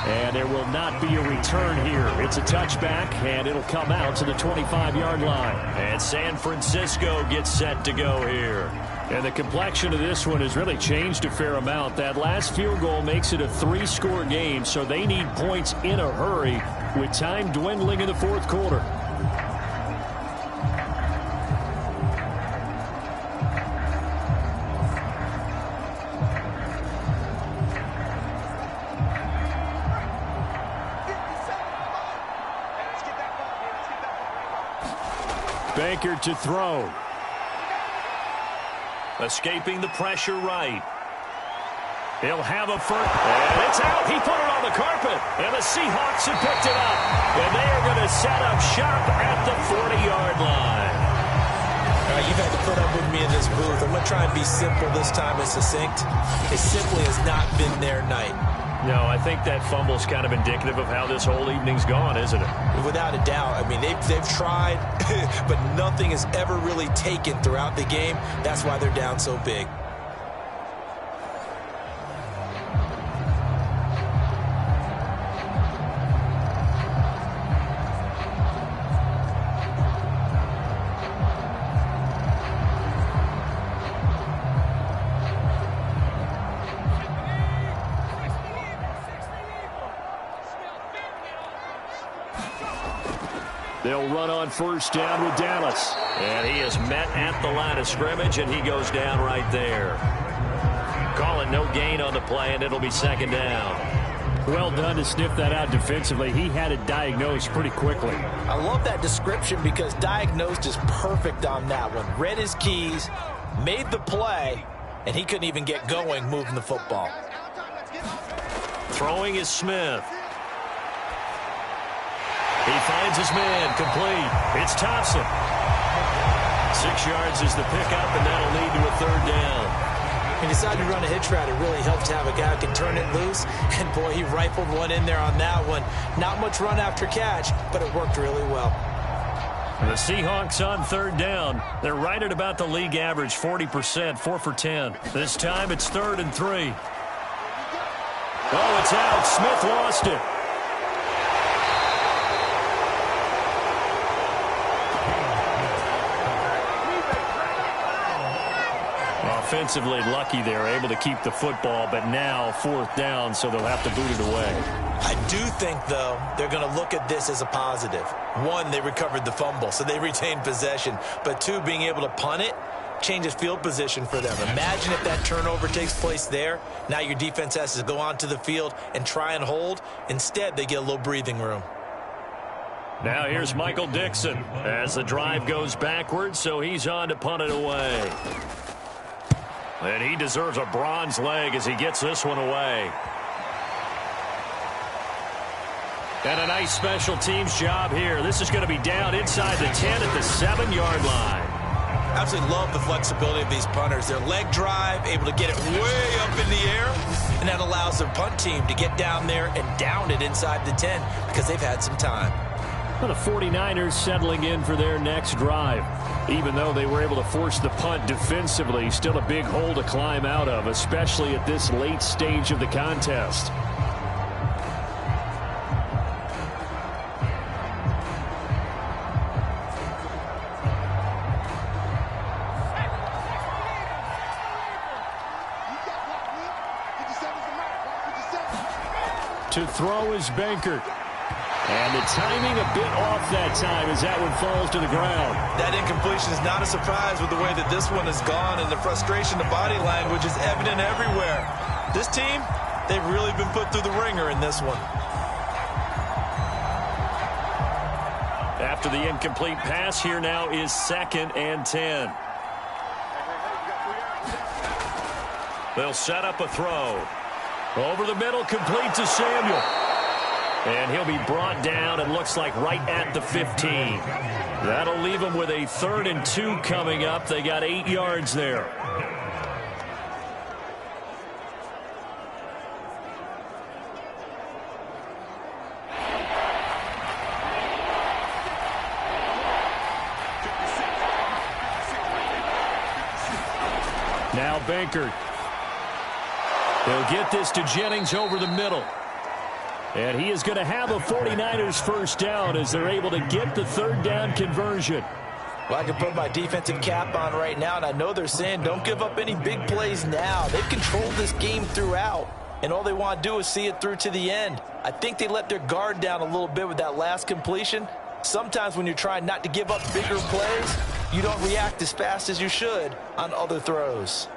And there will not be a return here. It's a touchback, and it'll come out to the 25-yard line. And San Francisco gets set to go here. And the complexion of this one has really changed a fair amount. That last field goal makes it a 3-score game, so they need points in a hurry with time dwindling in the 4th quarter. Baker to throw. Escaping the pressure right. He'll have a first. And it's out. He put it on the carpet. And the Seahawks have picked it up. And they are going to set up shop at the 40-yard line. All right, you've had to put up with me in this booth. I'm going to try and be simple this time and succinct. It simply has not been their night. No, I think that fumble's kind of indicative of how this whole evening's gone, isn't it? Without a doubt. I mean, they've tried, but nothing has ever really taken throughout the game. That's why they're down so big. They'll run on 1st down with Dallas. And he is met at the line of scrimmage, and he goes down right there. Calling no gain on the play, and it'll be 2nd down. Well done to sniff that out defensively. He had it diagnosed pretty quickly. I love that description because diagnosed is perfect on that one. Read his keys, made the play, and he couldn't even get going moving the football. Throwing is Smith. He finds his man, complete. It's Thompson. 6 yards is the pickup, and that'll lead to a 3rd down. He decided to run a hitch route. It really helped to have a guy who can turn it loose. And, boy, he rifled one in there on that one. Not much run after catch, but it worked really well. The Seahawks on 3rd down. They're right at about the league average, 40%, 4 for 10. This time it's 3rd and 3. Oh, it's out. Smith lost it. offensively lucky they're able to keep the football, but now 4th down, so they'll have to boot it away. I do think, though, they're going to look at this as a positive. 1, they recovered the fumble, so they retained possession. But 2, being able to punt it changes field position for them. Imagine if that turnover takes place there. Now your defense has to go onto the field and try and hold. Instead, they get a little breathing room. Now here's Michael Dixon as the drive goes backwards, so he's on to punt it away. And he deserves a bronze leg as he gets this one away. And a nice special teams job here. This is going to be down inside the 10 at the 7-yard line. Absolutely love the flexibility of these punters. Their leg drive, able to get it way up in the air, and that allows their punt team to get down there and down it inside the 10 because they've had some time. Well, the 49ers settling in for their next drive. Even though they were able to force the punt defensively, still a big hole to climb out of, especially at this late stage of the contest. To throw is Bankert. And the timing a bit off that time as that one falls to the ground. That incompletion is not a surprise with the way that this one has gone, and the frustration, the body language is evident everywhere. This team, they've really been put through the ringer in this one. After the incomplete pass, here now is 2nd and 10. They'll set up a throw. Over the middle, complete to Samuel. And he'll be brought down, it looks like, right at the 15. That'll leave them with a 3rd and 2 coming up. They got 8 yards there. Now Bankert. They'll get this to Jennings over the middle. And he is going to have a 49ers first down as they're able to get the 3rd down conversion. Well, I can put my defensive cap on right now, and I know they're saying don't give up any big plays now. They've controlled this game throughout, and all they want to do is see it through to the end. I think they let their guard down a little bit with that last completion. Sometimes when you're trying not to give up bigger plays, you don't react as fast as you should on other throws.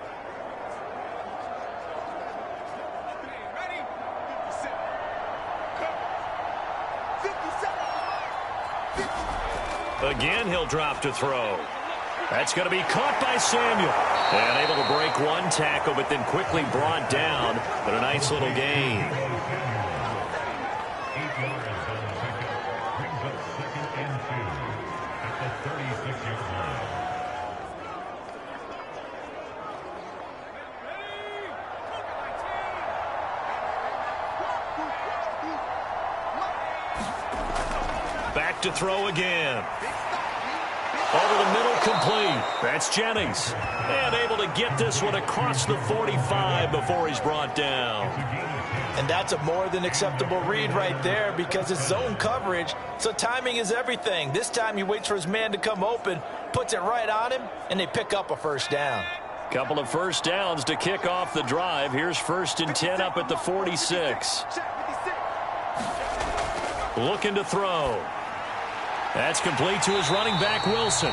Again, he'll drop to throw. That's going to be caught by Samuel. And able to break one tackle, but then quickly brought down. But a nice little gain. Back to throw again. Over the middle, complete. That's Jennings. And able to get this one across the 45 before he's brought down. And that's a more than acceptable read right there because it's zone coverage, so timing is everything. This time he waits for his man to come open, puts it right on him, and they pick up a first down. Couple of first downs to kick off the drive. Here's 1st and 10 up at the 46. Looking to throw. That's complete to his running back, Wilson.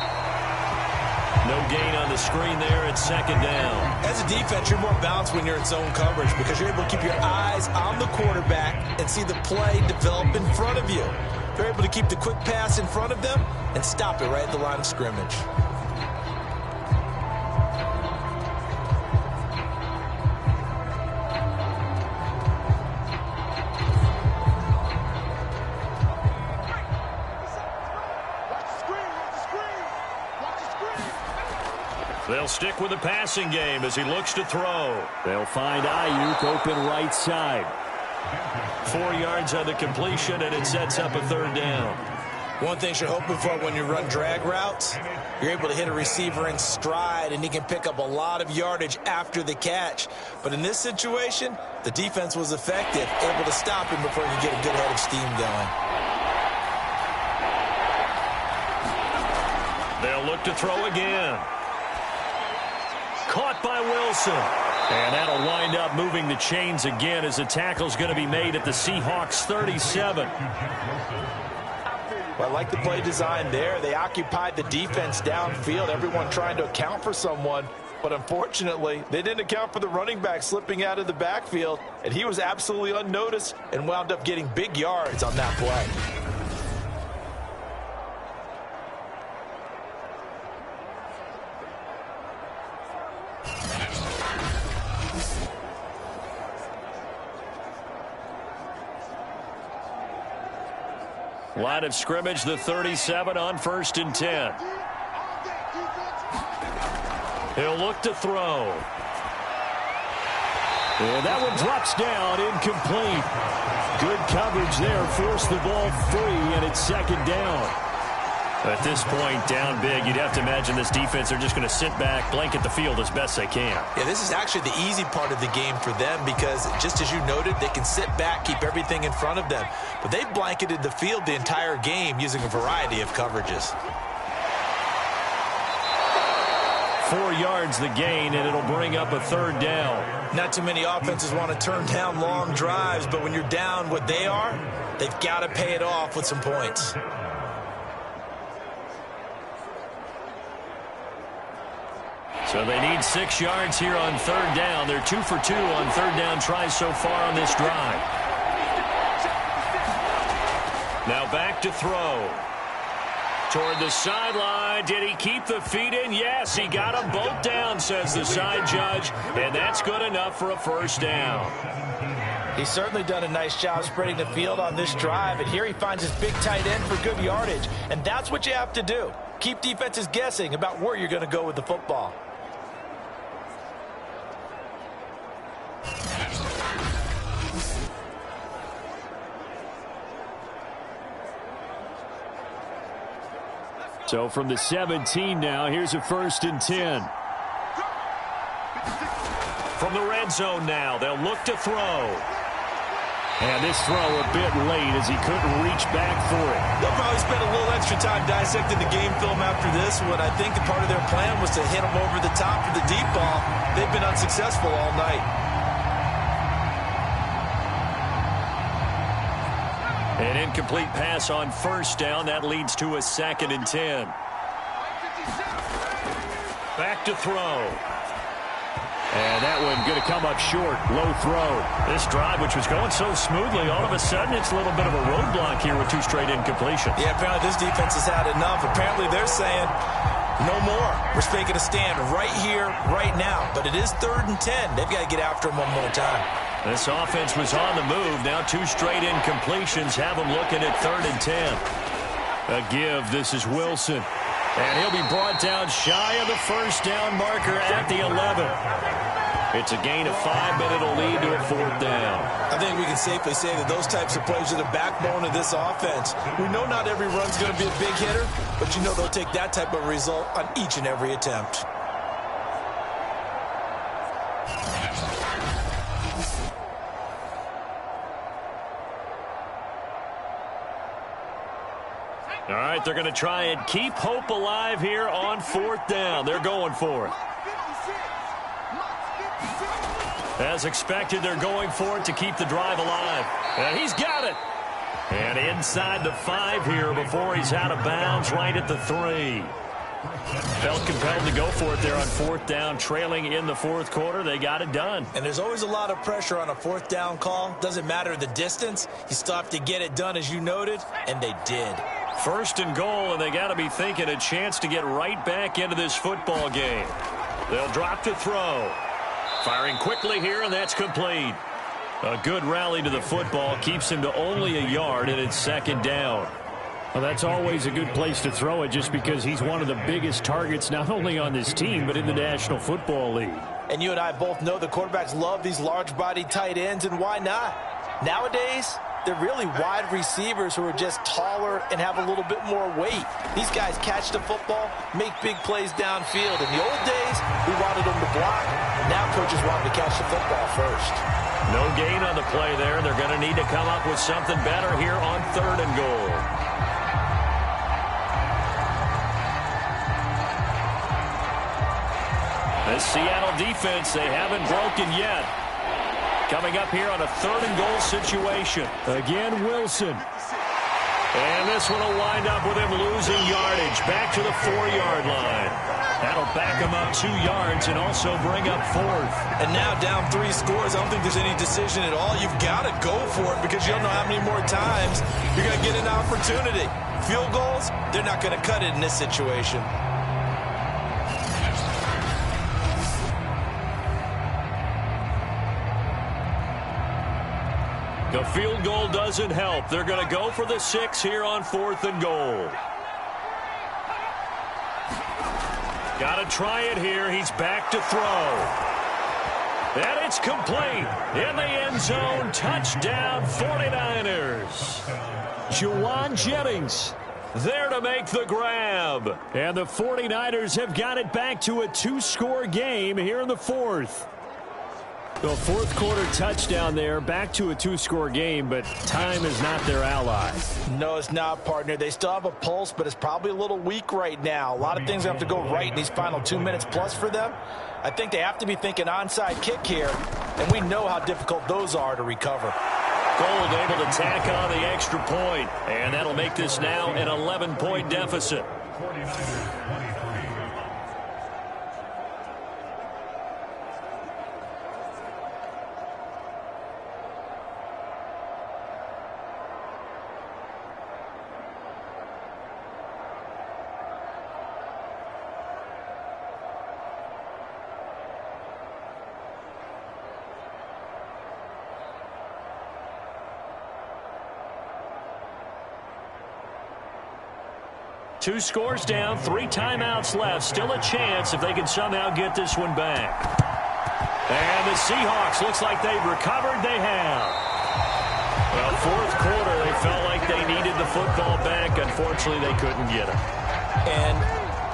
No gain on the screen there at 2nd down. As a defense, you're more balanced when you're in zone coverage because you're able to keep your eyes on the quarterback and see the play develop in front of you. You're able to keep the quick pass in front of them and stop it right at the line of scrimmage. They'll stick with the passing game as he looks to throw. They'll find Ayuk open right side. 4 yards on the completion, and it sets up a 3rd down. One thing you're hoping for when you run drag routes, you're able to hit a receiver in stride, and he can pick up a lot of yardage after the catch. But in this situation, the defense was effective, able to stop him before he could get a good head of steam going. They'll look to throw again. Caught by Wilson. And that'll wind up moving the chains again as the tackle's going to be made at the Seahawks 37. Well, I like the play design there. They occupied the defense downfield, everyone trying to account for someone. But unfortunately, they didn't account for the running back slipping out of the backfield, and he was absolutely unnoticed and wound up getting big yards on that play. Line of scrimmage, the 37 on 1st and 10. He'll look to throw. And that one drops down, incomplete. Good coverage there, forced the ball free, and it's 2nd down. At this point, down big, you'd have to imagine this defense, they're just going to sit back, blanket the field as best they can. Yeah, this is actually the easy part of the game for them because, just as you noted, they can sit back, keep everything in front of them. But they blanketed the field the entire game using a variety of coverages. 4 yards the gain, and it'll bring up a 3rd down. Not too many offenses want to turn down long drives, but when you're down what they are, they've got to pay it off with some points. So they need 6 yards here on 3rd down. They're 2 for 2 on 3rd down tries so far on this drive. Now back to throw. Toward the sideline. Did he keep the feet in? Yes, he got them both down, says the side judge. And that's good enough for a 1st down. He's certainly done a nice job spreading the field on this drive. And here he finds his big tight end for good yardage. And that's what you have to do. Keep defenses guessing about where you're going to go with the football. So from the 17 now, here's a 1st and 10. From the red zone now, they'll look to throw. And this throw a bit late as he couldn't reach back for it. They'll probably spend a little extra time dissecting the game film after this one. I think the part of their plan was to hit him over the top of the deep ball. They've been unsuccessful all night. An incomplete pass on 1st down. That leads to a 2nd and 10. Back to throw. And that one going to come up short. Low throw. This drive, which was going so smoothly, all of a sudden it's a little bit of a roadblock here with 2 straight incompletions. Yeah, apparently this defense has had enough. Apparently they're saying, no more. We're taking a stand right here, right now. But it is 3rd and 10. They've got to get after him one more time. This offense was on the move. Now 2 straight incompletions have them looking at 3rd and 10. A give. This is Wilson. And he'll be brought down shy of the 1st down marker at the 11. It's a gain of 5, but it'll lead to a 4th down. I think we can safely say that those types of plays are the backbone of this offense. We know not every run's going to be a big hitter, but you know they'll take that type of result on each and every attempt. All right, they're going to try and keep hope alive here on 4th down. They're going for it. As expected, they're going for it to keep the drive alive. And he's got it. And inside the 5 here before he's out of bounds, right at the 3. Felt compelled to go for it there on 4th down, trailing in the 4th quarter. They got it done. And there's always a lot of pressure on a 4th down call. Doesn't matter the distance. You still have to get it done, as you noted, and they did. 1st and goal, and they got to be thinking a chance to get right back into this football game. They'll drop to throw. Firing quickly here, and that's complete. A good rally to the football keeps him to only a yard, and it's 2nd down. Well, that's always a good place to throw it just because he's one of the biggest targets not only on this team but in the National Football League. And you and I both know the quarterbacks love these large-bodied tight ends, and why not? Nowadays, they're really wide receivers who are just taller and have a little bit more weight. These guys catch the football, make big plays downfield. In the old days, we wanted them to block. Now coaches want them to catch the football first. No gain on the play there. They're going to need to come up with something better here on 3rd and goal. The Seattle defense, they haven't broken yet. Coming up here on a 3rd and goal situation. Again, Wilson. And this one will wind up with him losing yardage. Back to the 4-yard line. That'll back him up 2 yards and also bring up 4th. And now down 3 scores. I don't think there's any decision at all. You've got to go for it because you don't know how many more times you're going to get an opportunity. Field goals, they're not going to cut it in this situation. The field goal doesn't help. They're going to go for the 6 here on 4th and goal. Got to try it here. He's back to throw. And it's complete. In the end zone. Touchdown 49ers. Juwan Jennings there to make the grab. And the 49ers have got it back to a 2-score game here in the 4th. The 4th quarter touchdown there, back to a 2-score game, but time is not their ally. No, it's not, partner. They still have a pulse, but it's probably a little weak right now. A lot of things have to go right in these final 2 minutes plus for them. I think they have to be thinking onside kick here, and we know how difficult those are to recover. Gold able to tack on the extra point, and that'll make this now an 11-point deficit. Two scores down, 3 timeouts left. Still a chance if they can somehow get this one back. And the Seahawks, looks like they've recovered. They have. Well, 4th quarter, they felt like they needed the football back. Unfortunately, they couldn't get it. And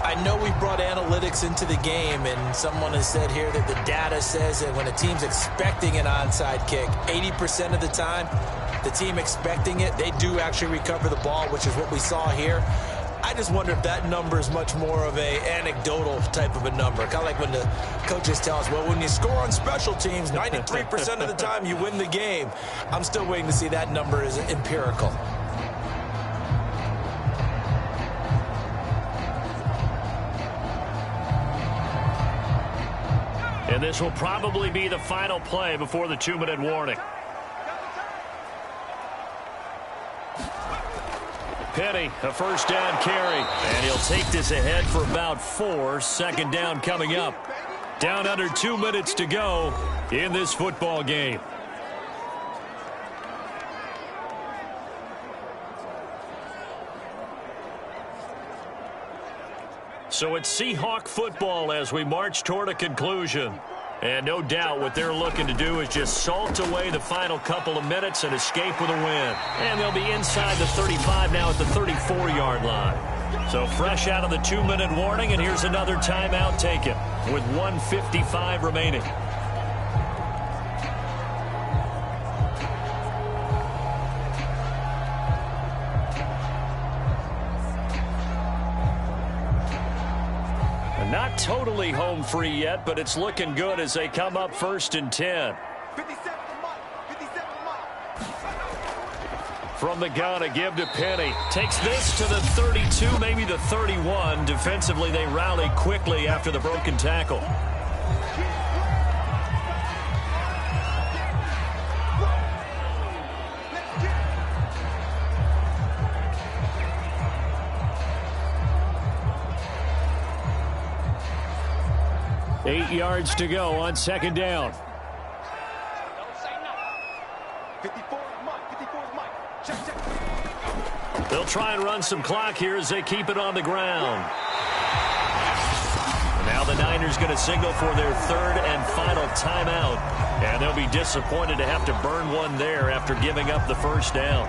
I know we brought analytics into the game, and someone has said here that the data says that when a team's expecting an onside kick, 80% of the time, the team expecting it, they do actually recover the ball, which is what we saw here. I just wonder if that number is much more of a anecdotal type of a number. Kind of like when the coaches tell us, well, when you score on special teams, 93% of the time you win the game. I'm still waiting to see that number is empirical. And this will probably be the final play before the 2-minute warning. Penny, a 1st down carry, and he'll take this ahead for about 4. 2nd down coming up. Down under 2 minutes to go in this football game. So it's Seahawk football as we march toward a conclusion. And no doubt what they're looking to do is just salt away the final couple of minutes and escape with a win. And they'll be inside the 35 now at the 34-yard line. So fresh out of the 2-minute warning, and here's another timeout taken with 1:55 remaining. Not totally home free yet, but it's looking good as they come up 1st and 10. From the gun, a give to Penny. Takes this to the 32, maybe the 31. Defensively, they rally quickly after the broken tackle. Eight yards to go on 2nd down. They'll try and run some clock here as they keep it on the ground. And now the Niners going to signal for their 3rd and final timeout. And they'll be disappointed to have to burn one there after giving up the 1st down.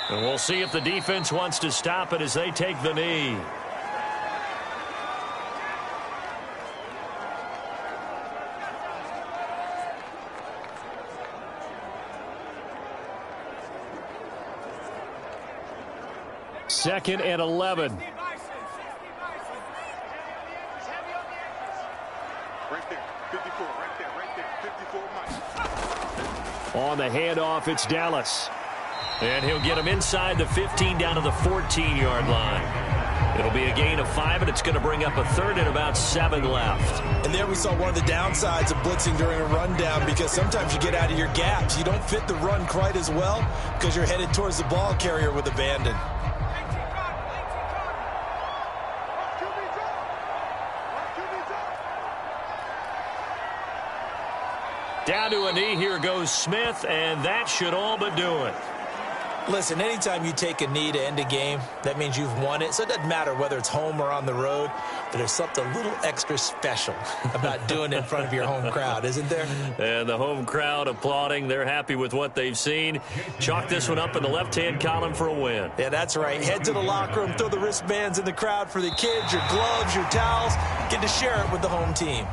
And we'll see if the defense wants to stop it as they take the knee. 2nd and 11. Right there, 54, right there, 54, Mike. On the handoff, it's Dallas. And he'll get him inside the 15 down to the 14-yard line. It'll be a gain of 5, and it's going to bring up a 3rd and about 7 left. And there we saw one of the downsides of blitzing during a rundown, because sometimes you get out of your gaps. You don't fit the run quite as well because you're headed towards the ball carrier with abandon. Down to a knee, here goes Smith, and that should all but do it. Listen, anytime you take a knee to end a game, that means you've won it. So it doesn't matter whether it's home or on the road, but there's something a little extra special about doing it in front of your home crowd, isn't there? And the home crowd applauding. They're happy with what they've seen. Chalk this one up in the left-hand column for a win. Yeah, that's right. Head to the locker room, throw the wristbands in the crowd for the kids, your gloves, your towels. Get to share it with the home team.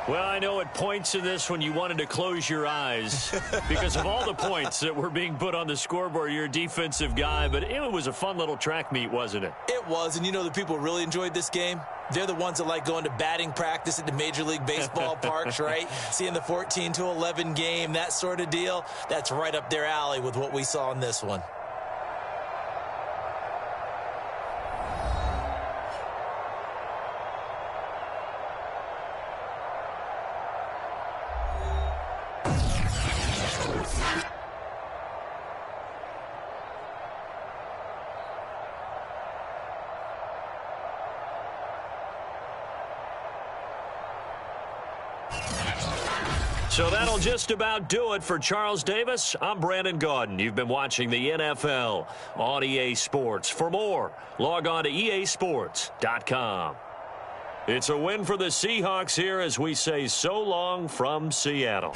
Well, I know at points in this when you wanted to close your eyes because of all the points that were being put on the scoreboard. You're a defensive guy, but it was a fun little track meet, wasn't it? It was, and you know the people who really enjoyed this game? They're the ones that like going to batting practice at the Major League Baseball parks, right? Seeing the 14-11 game, that sort of deal. That's right up their alley with what we saw in this one. So that'll just about do it for Charles Davis. I'm Brandon Gaudin. You've been watching the NFL on EA Sports. For more, log on to easports.com. It's a win for the Seahawks here as we say so long from Seattle.